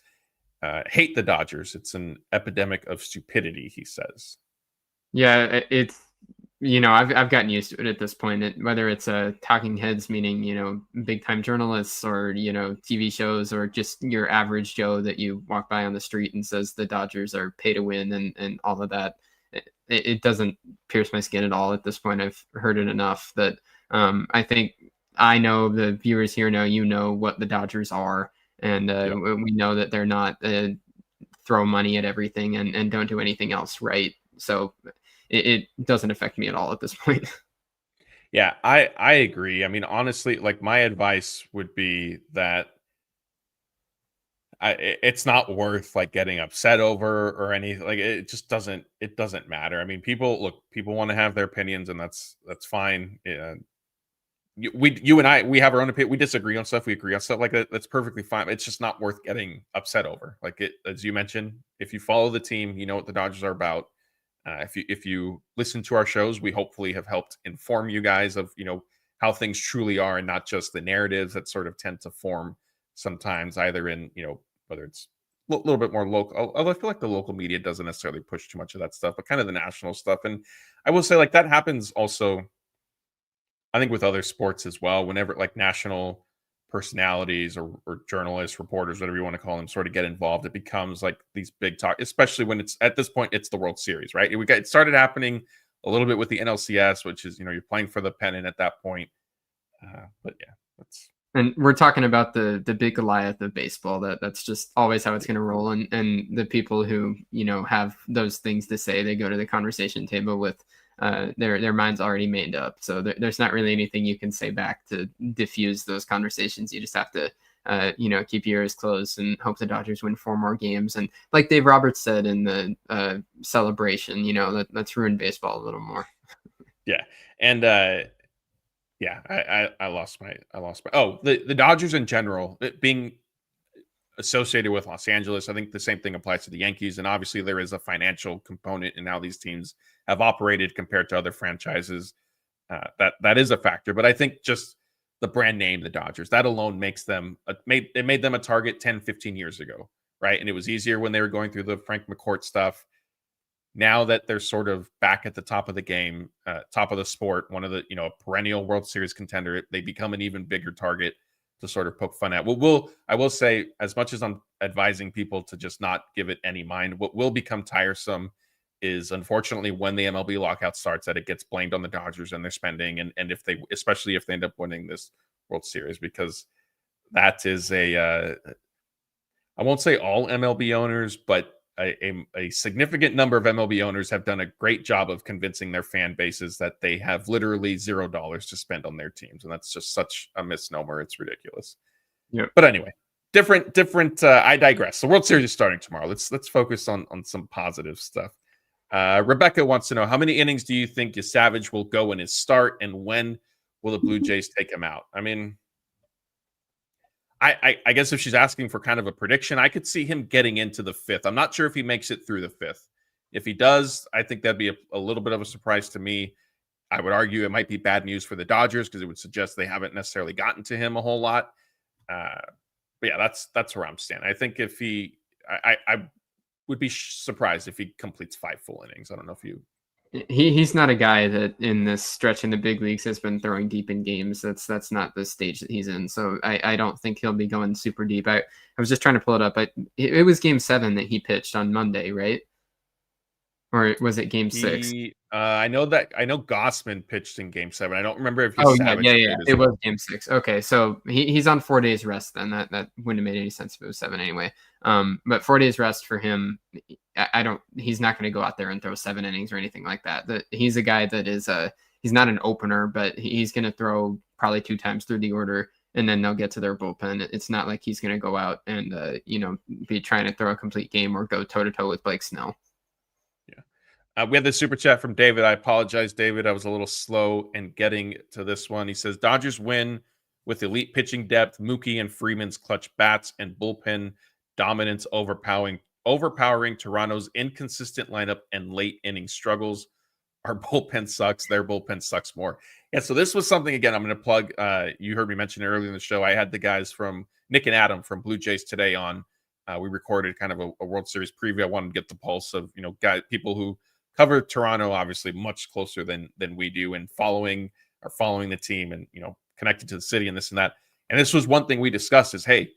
hate the Dodgers. It's an epidemic of stupidity, he says. Yeah, it's I've gotten used to it at this point. Whether it's talking heads, meaning big time journalists, or TV shows, or just your average Joe that you walk by on the street and says the Dodgers are pay to win and all of that. It doesn't pierce my skin at all at this point. I've heard it enough that I think I know the viewers here know what the Dodgers are, and we know that they're not throw money at everything and don't do anything else right. So it doesn't affect me at all at this point. Yeah, I agree. I mean, honestly, like my advice would be that it's not worth like getting upset over or anything. Like it just doesn't matter. I mean, people want to have their opinions, and that's fine. Yeah. You and I, we have our own opinion. We disagree on stuff. We agree on stuff like that. That's perfectly fine. It's just not worth getting upset over. Like as you mentioned, if you follow the team, you know what the Dodgers are about. If you listen to our shows, we hopefully have helped inform you guys of how things truly are, and not just the narratives that sort of tend to form sometimes, either in whether it's a little bit more local. Although I feel like the local media doesn't necessarily push too much of that stuff, but kind of the national stuff. And I will say, like, that happens also, I think, with other sports as well. Whenever like national personalities or journalists, reporters, whatever you want to call them, sort of get involved, it becomes like these big talk, especially when it's at this point, it's the World Series, right? It started happening a little bit with the NLCS, which is, you're playing for the pennant at that point. But yeah, that's. And we're talking about the big Goliath of baseball. That's just always how it's going to roll. And the people who, have those things to say, they go to the conversation table with their mind's already made up. So there's not really anything you can say back to diffuse those conversations. You just have to, keep your ears closed and hope the Dodgers win 4 more games. And like Dave Roberts said in the celebration, let's ruin baseball a little more. Yeah. And I lost my, the Dodgers in general, being associated with Los Angeles, I think the same thing applies to the Yankees. And obviously there is a financial component in how these teams have operated compared to other franchises. That is a factor. But I think just the brand name, the Dodgers, that alone makes them, it made them a target 10, 15 years ago, right? And it was easier when they were going through the Frank McCourt stuff. Now that they're sort of back at the top of the game, top of the sport, one of the, a perennial World Series contender, they become an even bigger target to sort of poke fun at. I will say, as much as I'm advising people to just not give it any mind, what will become tiresome is, unfortunately, when the MLB lockout starts, that it gets blamed on the Dodgers and their spending, and especially if they end up winning this World Series, because that is I won't say all MLB owners, but a significant number of MLB owners have done a great job of convincing their fan bases that they have literally $0 to spend on their teams. And that's just such a misnomer. It's ridiculous. Yeah. But anyway, different. I digress. The World Series is starting tomorrow. Let's focus on some positive stuff. Rebecca wants to know, how many innings do you think Savage will go in his start, and when will the Blue Jays take him out? I mean, I guess if she's asking for kind of a prediction, I could see him getting into the 5th. I'm not sure if he makes it through the 5th. If he does, I think that'd be a little bit of a surprise to me. I would argue it might be bad news for the Dodgers because it would suggest they haven't necessarily gotten to him a whole lot. But yeah, that's where I'm standing. I think if I would be surprised if he completes 5 full innings. I don't know if you. He's not a guy that in this stretch in the big leagues has been throwing deep in games. That's not the stage that he's in. So I don't think he'll be going super deep. I was just trying to pull it up. It was game 7 that he pitched on Monday, right? Or was it game 6? I know Gossman pitched in game 7. I don't remember if Savage yeah. It was game 6. Okay, so he's on 4 days rest then. That wouldn't have made any sense if it was 7 anyway. But 4 days rest for him, he's not going to go out there and throw 7 innings or anything like that. He's a guy that he's not an opener, but he's going to throw probably 2 times through the order, and then they'll get to their bullpen. It's not like he's going to go out and be trying to throw a complete game or go toe-to-toe with Blake Snell. We had the super chat from David. I apologize, David. I was a little slow in getting to this one. He says, Dodgers win with elite pitching depth, Mookie and Freeman's clutch bats, and bullpen dominance overpowering Toronto's inconsistent lineup and late inning struggles. Our bullpen sucks. Their bullpen sucks more. Yeah, so this was something, again, I'm going to plug. You heard me mention earlier in the show. I had the guys from Nick and Adam from Blue Jays Today on. We recorded kind of a World Series preview. I wanted to get the pulse of, people who cover Toronto obviously much closer than we do, and following the team and connected to the city and this and that. And this was one thing we discussed is, hey,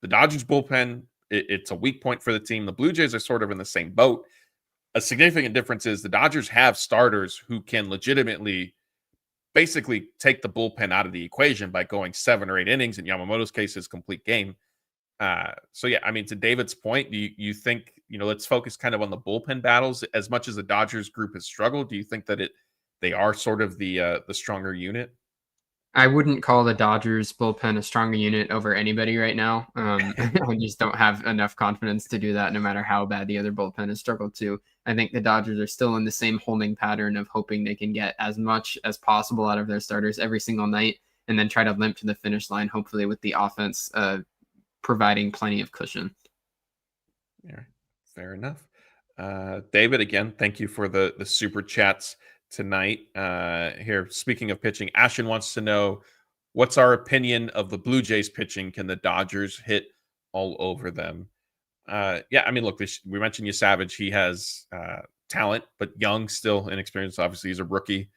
the Dodgers bullpen, it's a weak point for the team. The Blue Jays are sort of in the same boat. A significant difference is the Dodgers have starters who can legitimately basically take the bullpen out of the equation by going 7 or 8 innings. In Yamamoto's case, his complete game. So yeah, I mean, to David's point, do you think, let's focus kind of on the bullpen battles as much as the Dodgers group has struggled? Do you think that they are sort of the stronger unit? I wouldn't call the Dodgers bullpen a stronger unit over anybody right now. I just don't have enough confidence to do that, no matter how bad the other bullpen has struggled to. I think the Dodgers are still in the same holding pattern of hoping they can get as much as possible out of their starters every single night, and then try to limp to the finish line, hopefully with the offense providing plenty of cushion. Yeah, fair enough. David, again, thank you for the super chats tonight. Here, speaking of pitching, Ashton wants to know, what's our opinion of the Blue Jays pitching? Can the Dodgers hit all over them? Yeah, I mean, look, we mentioned Savage. He has talent, but young, still inexperienced. Obviously, he's a rookie.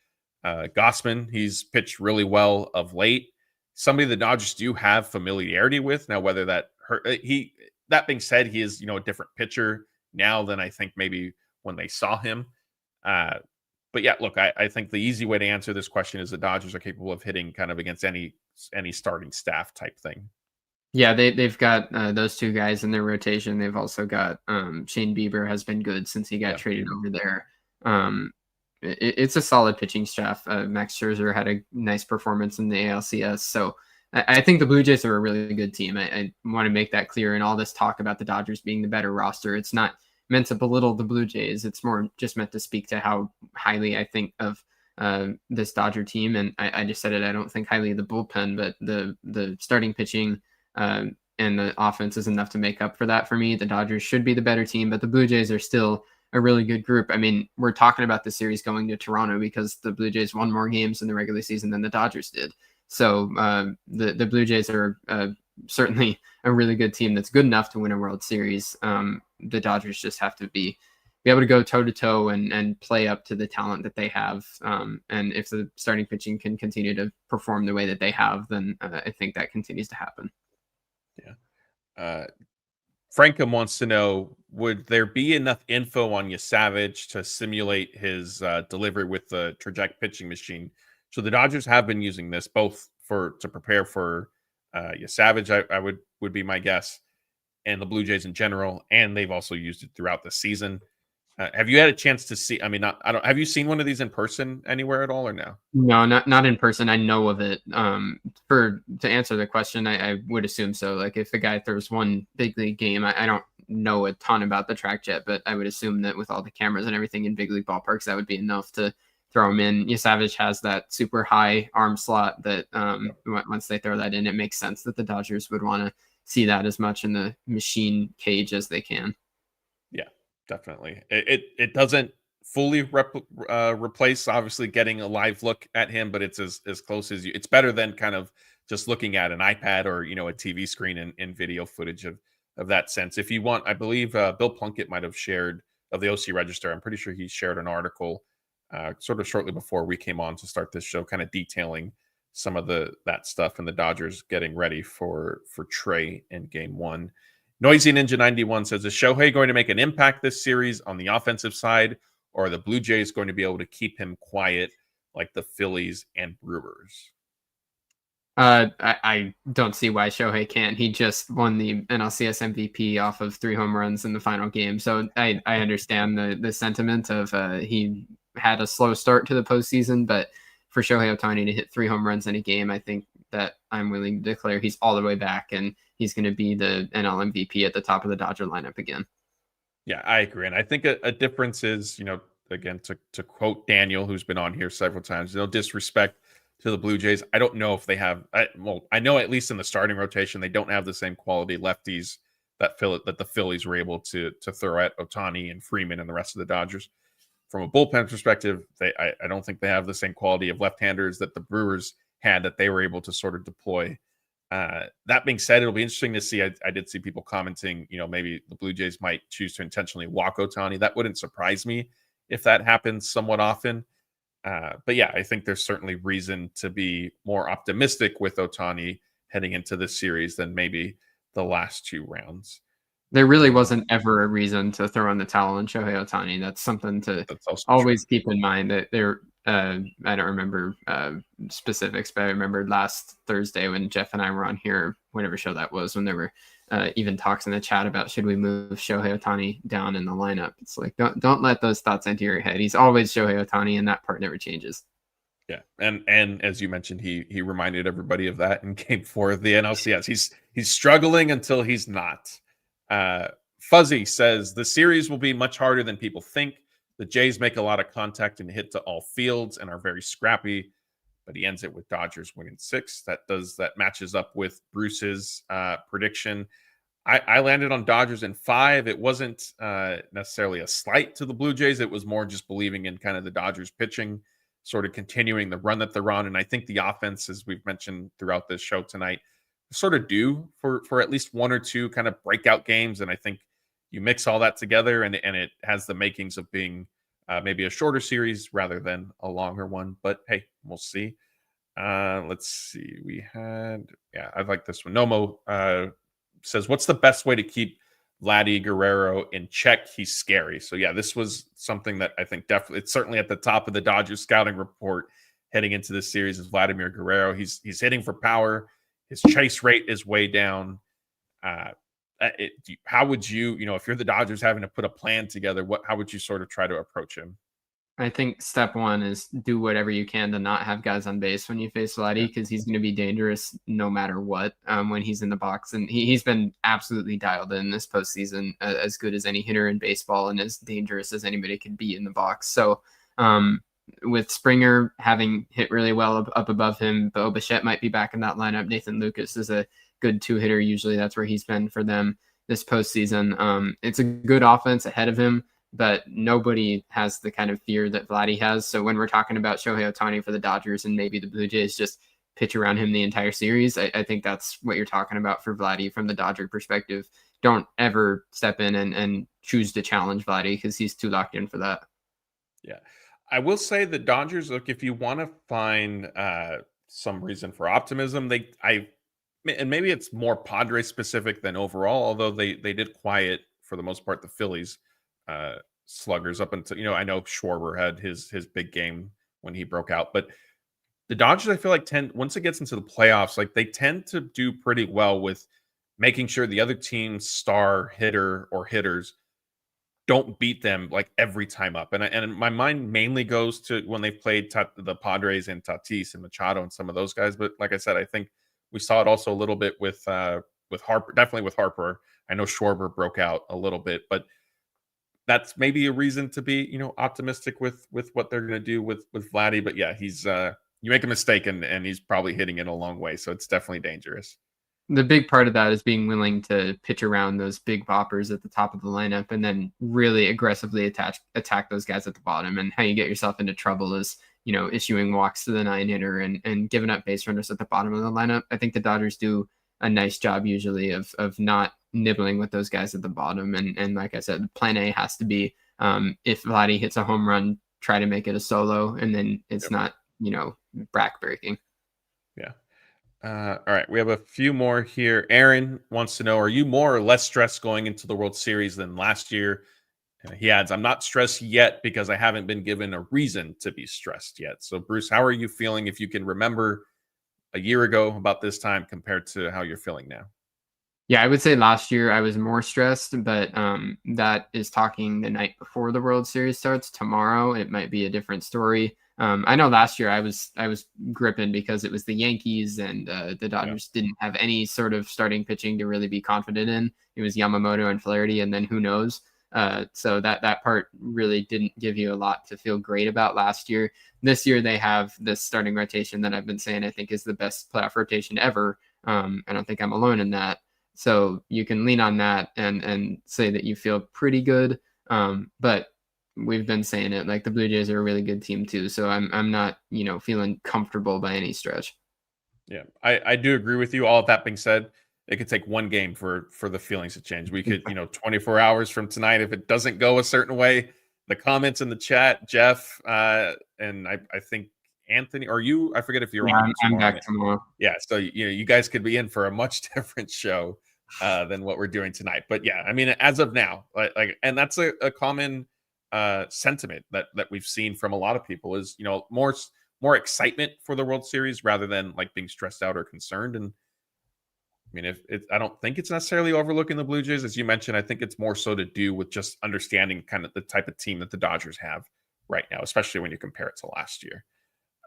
Gossman, he's pitched really well of late. Somebody the Dodgers do have familiarity with. Now, whether that hurt, that being said, he is, a different pitcher now than I think maybe when they saw him. But yeah, look, I think the easy way to answer this question is the Dodgers are capable of hitting kind of against any starting staff type thing. Yeah, they've got those 2 guys in their rotation. They've also got Shane Bieber has been good since he got traded over there. It's a solid pitching staff. Max Scherzer had a nice performance in the ALCS. So I think the Blue Jays are a really good team. I want to make that clear. And all this talk about the Dodgers being the better roster, it's not meant to belittle the Blue Jays. It's more just meant to speak to how highly I think of this Dodger team. And I just said it, I don't think highly of the bullpen, but the starting pitching and the offense is enough to make up for that for me. The Dodgers should be the better team, but the Blue Jays are still a really good group. I mean, we're talking about the series going to Toronto because the Blue Jays won more games in the regular season than the Dodgers did. So the Blue Jays are certainly a really good team that's good enough to win a World Series. The Dodgers just have to be able to go toe-to-toe and play up to the talent that they have. And if the starting pitching can continue to perform the way that they have, then I think that continues to happen. Yeah. Frankham wants to know, would there be enough info on Savage to simulate his delivery with the Traject pitching machine? So the Dodgers have been using this both to prepare for Savage, I would be my guess, and the Blue Jays in general, and they've also used it throughout the season. Have you had a chance to see? I mean, have you seen one of these in person anywhere at all, or no? No, not in person. I know of it. To answer the question, I would assume so. Like if the guy throws one big league game, I don't know a ton about the track jet, but I would assume that with all the cameras and everything in big league ballparks, that would be enough to throw him in. Savage has that super high arm slot that once they throw that in, it makes sense that the Dodgers would want to see that as much in the machine cage as they can. Yeah, definitely. It doesn't fully replace obviously getting a live look at him, but it's as close as it's better than kind of just looking at an iPad or a TV screen and video footage of that sense. If you want, I believe Bill Plunkett might have shared of the OC Register. I'm pretty sure he shared an article sort of shortly before we came on to start this show, kind of detailing some of that stuff and the Dodgers getting ready for Trey in Game 1. Noisy Ninja 91 says, is Shohei going to make an impact this series on the offensive side, or are the Blue Jays going to be able to keep him quiet like the Phillies and Brewers? I don't see why Shohei can't. He just won the NLCS MVP off of 3 home runs in the final game. So I understand the sentiment of he had a slow start to the postseason, but for Shohei Ohtani to hit 3 home runs in a game, I think that I'm willing to declare he's all the way back, and he's going to be the NL MVP at the top of the Dodger lineup again. Yeah, I agree. And I think a difference is, again, to quote Daniel, who's been on here several times, no disrespect to the Blue Jays. I don't know if they have, I know at least in the starting rotation, they don't have the same quality lefties that the Phillies were able to throw at Ohtani and Freeman and the rest of the Dodgers. From a bullpen perspective, I don't think they have the same quality of left-handers that the Brewers had that they were able to sort of deploy. That being said, it'll be interesting to see. I did see people commenting, maybe the Blue Jays might choose to intentionally walk Ohtani. That wouldn't surprise me if that happens somewhat often. But yeah, I think there's certainly reason to be more optimistic with Ohtani heading into this series than maybe the last 2 rounds. There really wasn't ever a reason to throw in the towel on Shohei Ohtani. That's something to always keep in mind. That I don't remember specifics, but I remember last Thursday when Jeff and I were on here, whatever show that was, when there were even talks in the chat about should we move Shohei Ohtani down in the lineup. It's like, don't let those thoughts enter your head. He's always Shohei Ohtani, and that part never changes. Yeah, and as you mentioned, he reminded everybody of that in Game 4 of the NLCS. He's struggling until he's not. Fuzzy says the series will be much harder than people think. The Jays make a lot of contact and hit to all fields and are very scrappy, but he ends it with Dodgers winning 6. That matches up with Bruce's prediction. I landed on Dodgers in 5. It wasn't necessarily a slight to the Blue Jays. It was more just believing in kind of the Dodgers pitching, sort of continuing the run that they're on. And I think the offense, as we've mentioned throughout this show tonight, sort of due for at least 1 or 2 kind of breakout games. And I think you mix all that together and it has the makings of being maybe a shorter series rather than a longer one. But hey, we'll see. Let's see. I like this one. Nomo says, what's the best way to keep Vladdy Guerrero in check? He's scary. So yeah, this was something that I think definitely, it's certainly at the top of the Dodgers scouting report heading into this series is Vladimir Guerrero. He's hitting for power. His chase rate is way down. How would you, if you're the Dodgers having to put a plan together, how would you sort of try to approach him? I think step 1 is do whatever you can to not have guys on base when you face Vladdy, because he's going to be dangerous no matter what when he's in the box. And he's been absolutely dialed in this postseason, as good as any hitter in baseball and as dangerous as anybody could be in the box. So with Springer having hit really well up above him, Bo Bichette might be back in that lineup. Nathan Lucas is a good 2-hitter. Usually that's where he's been for them this postseason. It's a good offense ahead of him, but nobody has the kind of fear that Vladdy has. So when we're talking about Shohei Ohtani for the Dodgers and maybe the Blue Jays just pitch around him the entire series, I think that's what you're talking about for Vladdy from the Dodger perspective. Don't ever step in and choose to challenge Vladdy because he's too locked in for that. Yeah. I will say the Dodgers, look, if you want to find some reason for optimism, and maybe it's more Padres specific than overall, although they did quiet for the most part the Phillies sluggers up until, I know Schwarber had his big game when he broke out, but the Dodgers, I feel like once it gets into the playoffs, like they tend to do pretty well with making sure the other team's star hitter or hitters don't beat them like every time up. And my mind mainly goes to when they've played the Padres and Tatis and Machado and some of those guys. But like I said, I think we saw it also a little bit with Harper, definitely with Harper. I know Schwarber broke out a little bit, but that's maybe a reason to be, optimistic with what they're going to do with Vladdy. But yeah, he's you make a mistake and he's probably hitting it a long way. So it's definitely dangerous. the big part of that is being willing to pitch around those big boppers at the top of the lineup and then really aggressively attack those guys at the bottom. And how you get yourself into trouble is, issuing walks to the 9-hitter and giving up base runners at the bottom of the lineup. I think the Dodgers do a nice job usually of not nibbling with those guys at the bottom. And like I said, plan A has to be, if Vladdy hits a home run, try to make it a solo, and then it's not, back breaking. Yeah. All right. We have a few more here. Aaron wants to know, are you more or less stressed going into the World Series than last year? He adds, I'm not stressed yet because I haven't been given a reason to be stressed yet. So, Bruce, how are you feeling, if you can remember a year ago about this time compared to how you're feeling now? Yeah, I would say last year I was more stressed, but that is talking the night before the World Series starts. Tomorrow, it might be a different story. I know last year I was gripping because it was the Yankees and the Dodgers didn't have any sort of starting pitching to really be confident in. It was Yamamoto and Flaherty, and then who knows? So that part really didn't give you a lot to feel great about last year. This year they have this starting rotation that I've been saying I think is the best playoff rotation ever. I don't think I'm alone in that. So you can lean on that and say that you feel pretty good. But we've been saying it, like the Blue Jays are a really good team too. So I'm not, feeling comfortable by any stretch. Yeah, I do agree with you. All of that being said, it could take one game for the feelings to change. We could, 24 hours from tonight, if it doesn't go a certain way, the comments in the chat, Jeff, and I think Anthony, or you, I forget if you're on. I'm back tomorrow. Yeah, so you guys could be in for a much different show than what we're doing tonight. But yeah, I mean, as of now, like, and that's a common sentiment that we've seen from a lot of people is, more excitement for the World Series rather than like being stressed out or concerned. And I mean, I don't think it's necessarily overlooking the Blue Jays, as you mentioned. I think it's more so to do with just understanding kind of the type of team that the Dodgers have right now, especially when you compare it to last year.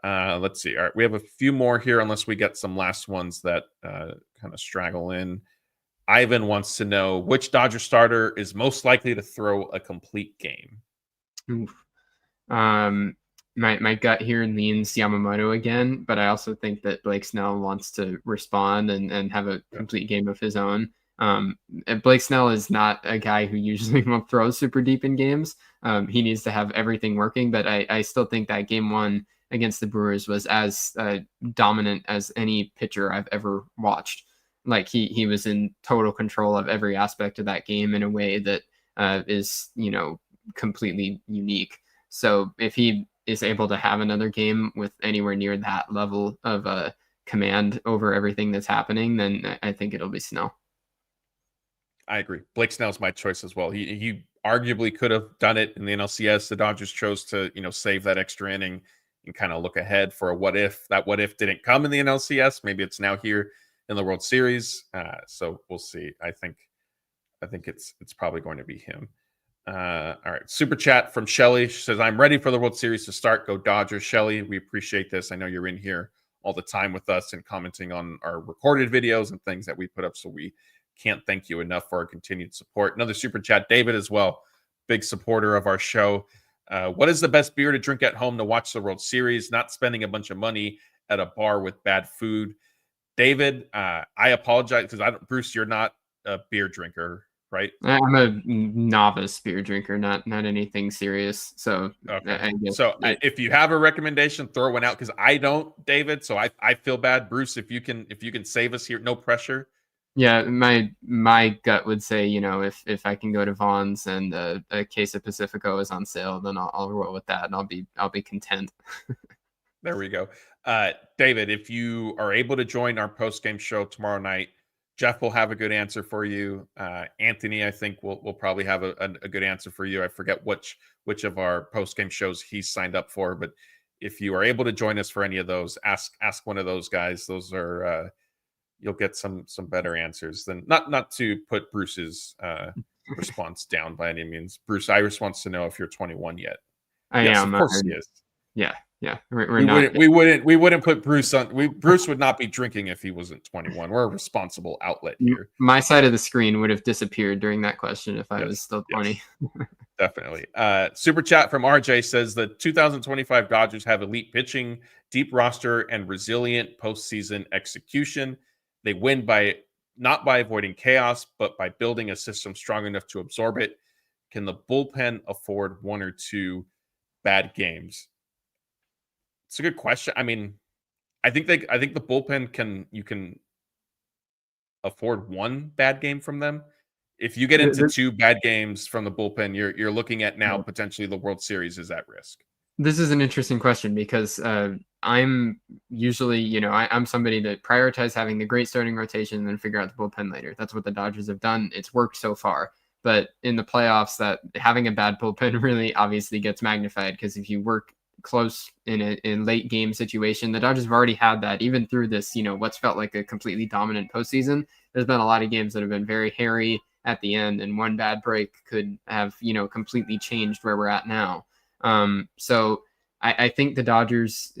Let's see. All right, we have a few more here, unless we get some last ones that kind of straggle in. Ivan wants to know which Dodger starter is most likely to throw a complete game. Oof. My gut here leans Yamamoto again, but I also think that Blake Snell wants to respond and have a complete game of his own. And Blake Snell is not a guy who usually won't throw super deep in games. He needs to have everything working, but I still think that game one against the Brewers was as dominant as any pitcher I've ever watched. Like he was in total control of every aspect of that game in a way that is, completely unique. So if he is able to have another game with anywhere near that level of command over everything that's happening, then I think it'll be Snell. I agree. Blake Snell's my choice as well. He arguably could have done it in the NLCS. The Dodgers chose to, save that extra inning and kind of look ahead for a what if. That what if didn't come in the NLCS. Maybe it's now here in the World Series. So we'll see. I think it's probably going to be him. All right. Super chat from Shelly. She says, I'm ready for the World Series to start. Go Dodgers. Shelly, we appreciate this. I know you're in here all the time with us and commenting on our recorded videos and things that we put up. So we can't thank you enough for our continued support. Another super chat, David as well. Big supporter of our show. What is the best beer to drink at home to watch the World Series? Not spending a bunch of money at a bar with bad food. David, I apologize because Bruce, you're not a beer drinker, right? I'm a novice beer drinker, not anything serious. So, okay. If you have a recommendation, throw one out because I don't, David. So I feel bad, Bruce. If you can save us here, no pressure. Yeah, my gut would say, if I can go to Vaughn's and a case of Pacifico is on sale, then I'll roll with that and I'll be content. There we go. David, if you are able to join our post-game show tomorrow night, Jeff will have a good answer for you. Anthony, I think will probably have a good answer for you. I forget which of our post-game shows he's signed up for, but if you are able to join us for any of those, ask one of those guys. Those are you'll get some better answers than not to put Bruce's response down by any means. Bruce Iris wants to know if you're 21 yet. I am. Of course he is. Yeah. We wouldn't put Bruce on. Bruce would not be drinking if he wasn't 21. We're a responsible outlet here. My side of the screen would have disappeared during that question if I was still 20. Yes, definitely. Super chat from RJ says the 2025 Dodgers have elite pitching, deep roster, and resilient postseason execution. They win by not by avoiding chaos, but by building a system strong enough to absorb it. Can the bullpen afford one or two bad games? It's a good question. I mean, I think the bullpen can afford one bad game from them. If you get into two bad games from the bullpen, you're looking at now potentially the World Series is at risk. This is an interesting question because I'm usually, I'm somebody that prioritizes having the great starting rotation and then figure out the bullpen later. That's what the Dodgers have done. It's worked so far. But in the playoffs, that having a bad bullpen really obviously gets magnified, because if you work close in a late game situation, the Dodgers have already had that even through this, what's felt like a completely dominant postseason. There's been a lot of games that have been very hairy at the end, and one bad break could have, completely changed where we're at now. So I think the Dodgers,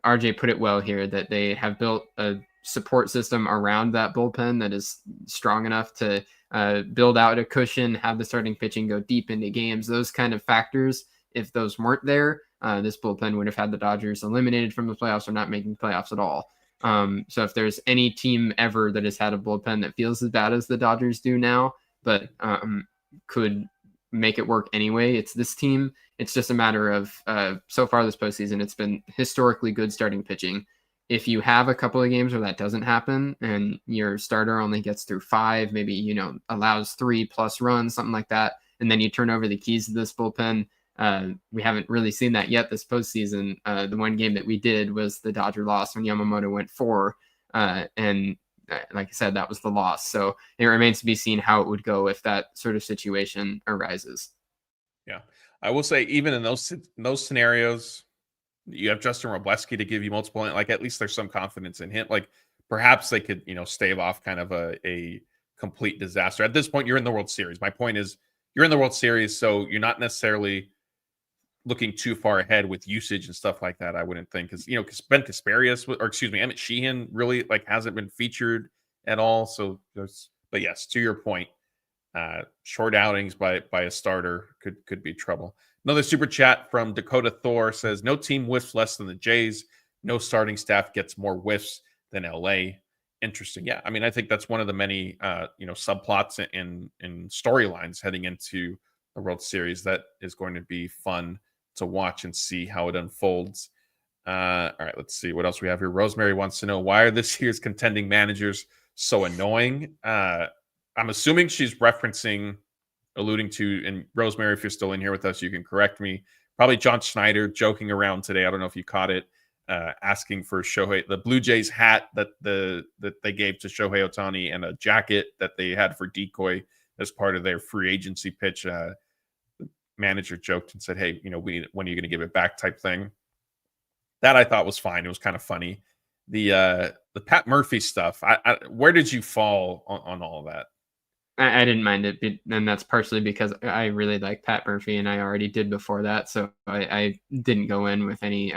RJ put it well here, that they have built a support system around that bullpen that is strong enough to build out a cushion, have the starting pitching go deep into games, those kind of factors. If those weren't there, this bullpen would have had the Dodgers eliminated from the playoffs or not making playoffs at all. So if there's any team ever that has had a bullpen that feels as bad as the Dodgers do now, but could make it work anyway, it's this team. It's just a matter of so far this postseason, it's been historically good starting pitching. If you have a couple of games where that doesn't happen and your starter only gets through 5, maybe, allows 3+ runs, something like that, and then you turn over the keys to this bullpen, we haven't really seen that yet this postseason. The one game that we did was the Dodger loss when Yamamoto went 4, and like I said, that was the loss. So it remains to be seen how it would go if that sort of situation arises. Yeah, I will say even in those scenarios, you have Justin Robleski to give you multiple. Like at least there's some confidence in him. Like perhaps they could stave off kind of a complete disaster. At this point, you're in the World Series. My point is you're in the World Series, so you're not necessarily looking too far ahead with usage and stuff like that. I wouldn't think, because Ben Kasparius, or excuse me, Emmett Sheehan really hasn't been featured at all. So but yes, to your point, short outings by a starter could be trouble. Another super chat from Dakota Thor says, no team whiffs less than the Jays. No starting staff gets more whiffs than LA. Interesting. Yeah, I mean, I think that's one of the many subplots and storylines heading into the World Series that is going to be fun to watch and see how it unfolds. All right, let's see what else we have here. Rosemary wants to know, why are this year's contending managers so annoying? I'm assuming she's alluding to, and Rosemary, if you're still in here with us, you can correct me, probably John Schneider joking around today. I don't know if you caught it, asking for Shohei, the Blue Jays hat that they gave to Shohei Ohtani, and a jacket that they had for Decoy as part of their free agency pitch. The manager joked and said, hey, when are you going to give it back type thing. That I thought was fine. It was kind of funny. The Pat Murphy stuff, where did you fall on all of that? I didn't mind it, and that's partially because I really like Pat Murphy, and I already did before that, so I didn't go in with any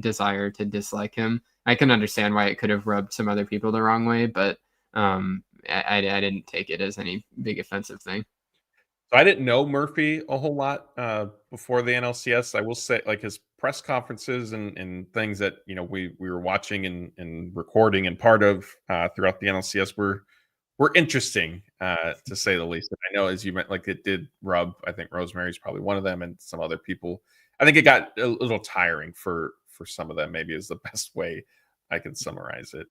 desire to dislike him. I can understand why it could have rubbed some other people the wrong way, but I didn't take it as any big offensive thing. So I didn't know Murphy a whole lot before the NLCS. I will say, his press conferences and things that we were watching and recording and part of throughout the NLCS were interesting, to say the least. And I know, as you meant, it did rub, I think Rosemary's probably one of them, and some other people. I think it got a little tiring for some of them, maybe is the best way I can summarize it.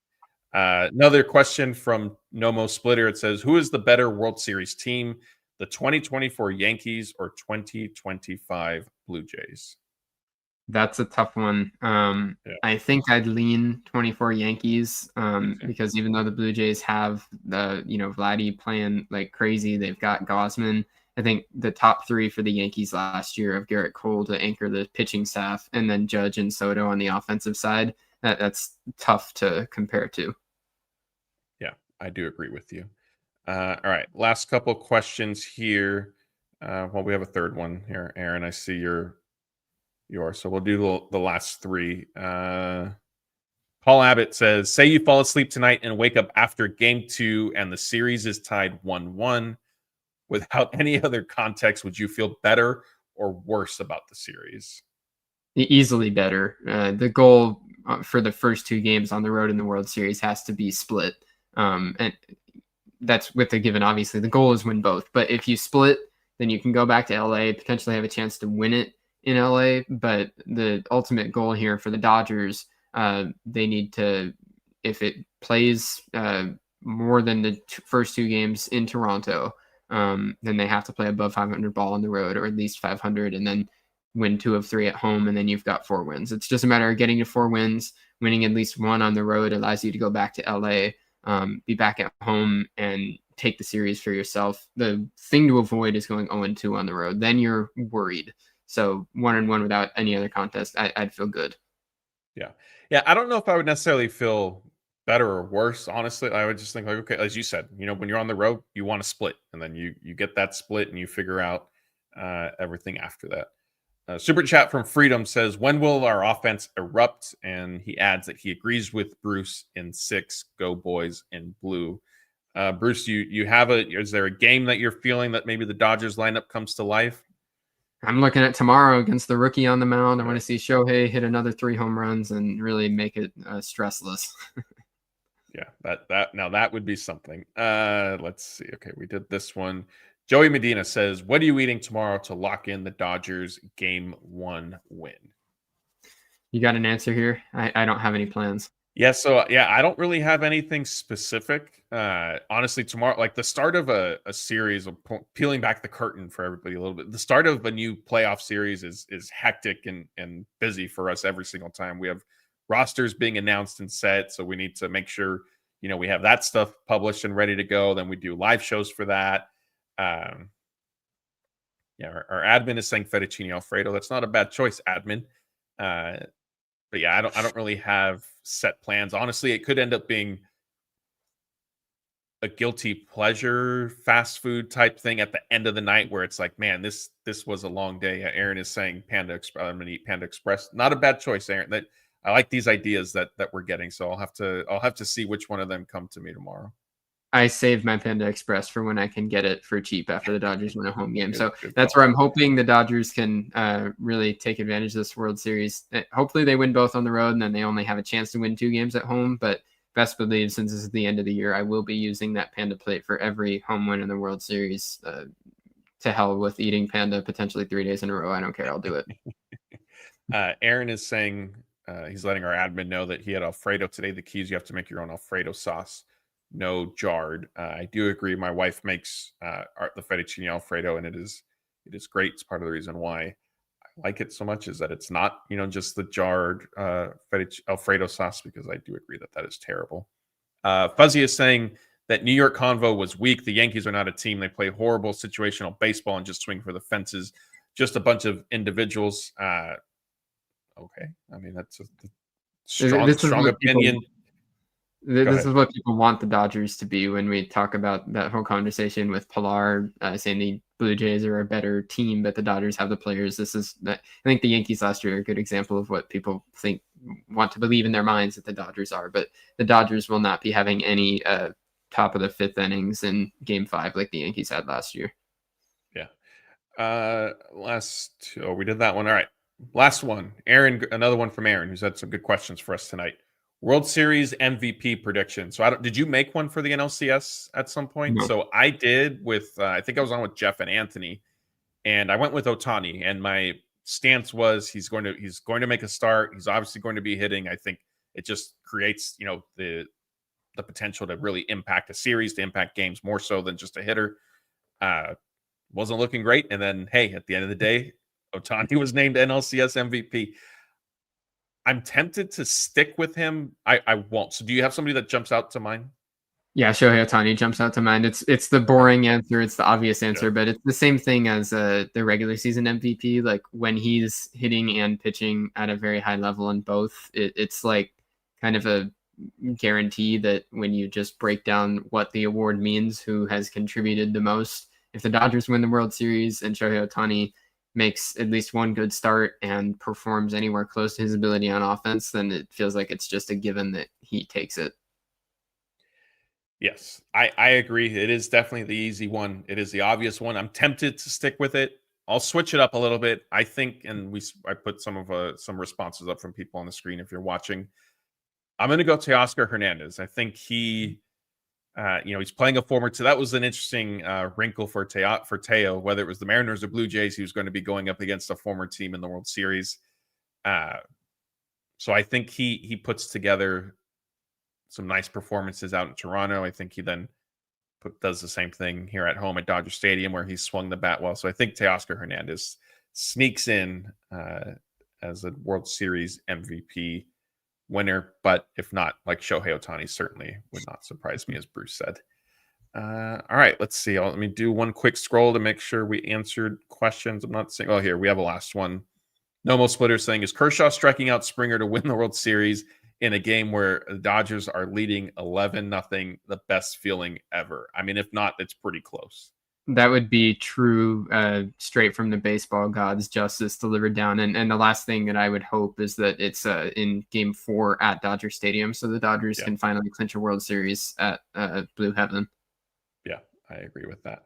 Another question from Nomo Splitter. It says, who is the better World Series team, the 2024 Yankees or 2025 Blue Jays? That's a tough one. Yeah. I think I'd lean 24 Yankees because even though the Blue Jays have the Vladdy playing like crazy, they've got Gausman. I think the top 3 for the Yankees last year of Garrett Cole to anchor the pitching staff, and then Judge and Soto on the offensive side, that's tough to compare to. Yeah, I do agree with you. All right, last couple questions here. Well, we have a third one here, Aaron. I see yours. So we'll do the last 3. Paul Abbott says, say you fall asleep tonight and wake up after game 2 and the series is tied 1-1. Without any other context, would you feel better or worse about the series? Easily better. The goal for the first 2 games on the road in the World Series has to be split. And that's with the given, obviously. The goal is win both. But if you split, then you can go back to LA, potentially have a chance to win it in LA. But the ultimate goal here for the Dodgers, they need to, if it plays more than the first two games in Toronto, then they have to play above 500 ball on the road, or at least 500, and then win 2 of 3 at home, and then you've got 4 wins. It's just a matter of getting to 4 wins. Winning at least 1 on the road allows you to go back to LA, be back at home, and take the series for yourself. The thing to avoid is going 0-2 on the road. Then you're worried. So 1-1 without any other contest, I'd feel good. Yeah. I don't know if I would necessarily feel better or worse. Honestly, I would just think like, okay, as you said, when you're on the road, you want to split, and then you get that split, and you figure out everything after that. Super chat from Freedom says, when will our offense erupt? And he adds that he agrees with Bruce in 6. Go boys in blue. Bruce, you have is there a game that you're feeling that maybe the Dodgers lineup comes to life? I'm looking at tomorrow against the rookie on the mound. I want to see Shohei hit another 3 home runs and really make it stressless. Yeah, that would be something. Let's see. Okay, we did this one. Joey Medina says, what are you eating tomorrow to lock in the Dodgers Game 1 win? You got an answer here? I don't have any plans. Yeah, so I don't really have anything specific. Honestly, tomorrow, like the start of a series, of peeling back the curtain for everybody a little bit. The start of a new playoff series is hectic and busy for us every single time. We have rosters being announced and set, so we need to make sure we have that stuff published and ready to go. Then we do live shows for that. Our admin is saying fettuccine Alfredo. That's not a bad choice, admin. But yeah, I don't really have set plans. Honestly, it could end up being a guilty pleasure fast food type thing at the end of the night, where it's like, man, this was a long day. Aaron is saying Panda Express. I'm gonna eat Panda Express. Not a bad choice, Aaron. That I like these ideas that we're getting. So I'll have to see which one of them come to me tomorrow. I saved my Panda Express for when I can get it for cheap after the Dodgers win a home game. So that's where I'm hoping the Dodgers can really take advantage of this World Series. Hopefully they win both on the road, and then they only have a chance to win 2 games at home. But best believe, since this is the end of the year, I will be using that Panda plate for every home win in the World Series. To hell with eating Panda potentially 3 days in a row. I don't care. I'll do it. Aaron is saying he's letting our admin know that he had Alfredo today. The key is you have to make your own Alfredo sauce. No jarred. I do agree. My wife makes the fettuccine Alfredo, and it is great. It's part of the reason why I like it so much, is that it's not just the jarred Alfredo sauce, because I do agree that is terrible. Fuzzy is saying that New York convo was weak. The Yankees are not a team. They play horrible situational baseball and just swing for the fences. Just a bunch of individuals. Okay, I mean that's a strong opinion. This is what people want the Dodgers to be when we talk about that whole conversation with Pilar saying the Blue Jays are a better team, but the Dodgers have the players. I think the Yankees last year are a good example of what people want to believe in their minds that the Dodgers are, but the Dodgers will not be having any top of the 5th innings in Game 5 like the Yankees had last year. Yeah. We did that one. All right. Last one. Aaron, another one from Aaron, who's had some good questions for us tonight. World Series MVP prediction. So did you make one for the NLCS at some point? No. So I did with, I think I was on with Jeff and Anthony, and I went with Ohtani, and my stance was he's going to make a start. He's obviously going to be hitting. I think it just creates, the potential to really impact a series, to impact games more so than just a hitter. Wasn't looking great. And then, hey, at the end of the day, Ohtani was named NLCS MVP. I'm tempted to stick with him. I won't. So do you have somebody that jumps out to mind? Yeah, Shohei Ohtani jumps out to mind. It's the boring answer. It's the obvious answer, but it's the same thing as the regular season MVP. Like when he's hitting and pitching at a very high level in both, it's like kind of a guarantee that when you just break down what the award means, who has contributed the most. If the Dodgers win the World Series and Shohei Ohtani makes at least one good start and performs anywhere close to his ability on offense, then it feels like it's just a given that he takes it. Yes, I agree. It is definitely the easy one. It is the obvious one. I'm tempted to stick with it. I'll switch it up a little bit. I think, and I put some responses up from people on the screen if you're watching. I'm going to go Teoscar Hernandez. I think he He's playing a former. So that was an interesting wrinkle for Teo, whether it was the Mariners or Blue Jays, he was going to be going up against a former team in the World Series. So I think he puts together some nice performances out in Toronto. I think he then does the same thing here at home at Dodger Stadium, where he swung the bat well. So I think Teoscar Hernandez sneaks in as a World Series MVP winner, but if not, like Shohei Ohtani certainly would not surprise me, as Bruce said. All right, let's see. Let me do one quick scroll to make sure we answered questions. I'm not saying, oh, here we have a last one. Nomo Splitter saying, is Kershaw striking out Springer to win the World Series in a game where the Dodgers are leading 11-0, the best feeling ever? I mean, if not, it's pretty close. That would be true, straight from the baseball gods, justice delivered down. And the last thing that I would hope is that it's in Game 4 at Dodger Stadium, so the Dodgers can finally clinch a World Series at Blue Heaven. Yeah, I agree with that.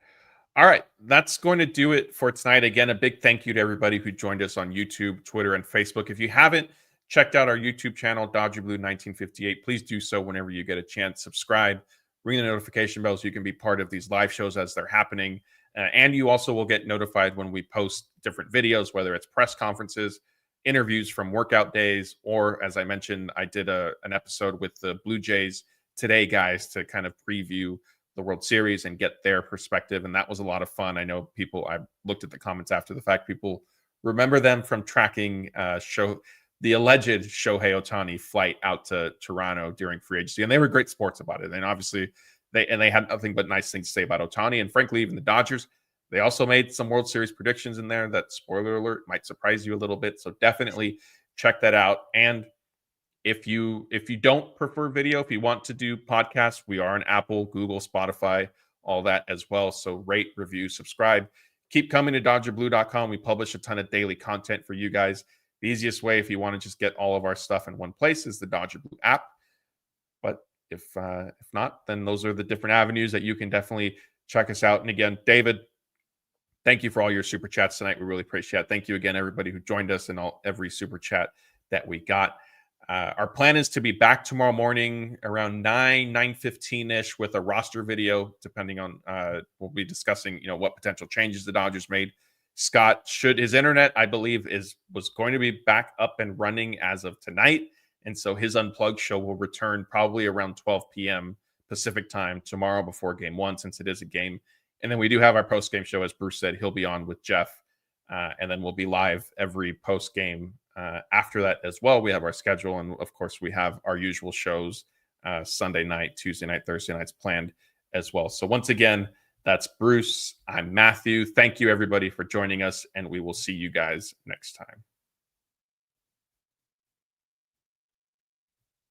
All right, that's going to do it for tonight. Again, a big thank you to everybody who joined us on YouTube, Twitter, and Facebook. If you haven't checked out our YouTube channel, Dodger Blue 1958, please do so whenever you get a chance. Subscribe. Ring the notification bell so you can be part of these live shows as they're happening. And you also will get notified when we post different videos, whether it's press conferences, interviews from workout days, or as I mentioned, I did an episode with the Blue Jays today, guys, to kind of preview the World Series and get their perspective. And that was a lot of fun. I know I looked at the comments after the fact. People remember them from tracking the alleged Shohei Ohtani flight out to Toronto during free agency. And they were great sports about it. And obviously they had nothing but nice things to say about Ohtani. And frankly, even the Dodgers, they also made some World Series predictions in there that, spoiler alert, might surprise you a little bit. So definitely check that out. And if you don't prefer video, if you want to do podcasts, we are on Apple, Google, Spotify, all that as well. So rate, review, subscribe. Keep coming to DodgerBlue.com. We publish a ton of daily content for you guys. The easiest way, if you want to just get all of our stuff in one place, is the Dodger Blue app. But if not, then those are the different avenues that you can definitely check us out. And again, David, thank you for all your super chats tonight. We really appreciate it. Thank you again, everybody who joined us, and every super chat that we got. Our plan is to be back tomorrow morning around 9:15-ish with a roster video, depending on we'll be discussing, what potential changes the Dodgers made. Scott, his internet, I believe, was going to be back up and running as of tonight. And so his Unplugged show will return probably around 12 p.m. Pacific time tomorrow before Game 1, since it is a game. And then we do have our post-game show, as Bruce said. He'll be on with Jeff. And then we'll be live every post-game after that as well. We have our schedule. And, of course, we have our usual shows Sunday night, Tuesday night, Thursday nights planned as well. So once again, that's Bruce. I'm Matthew. Thank you, everybody, for joining us, and we will see you guys next time.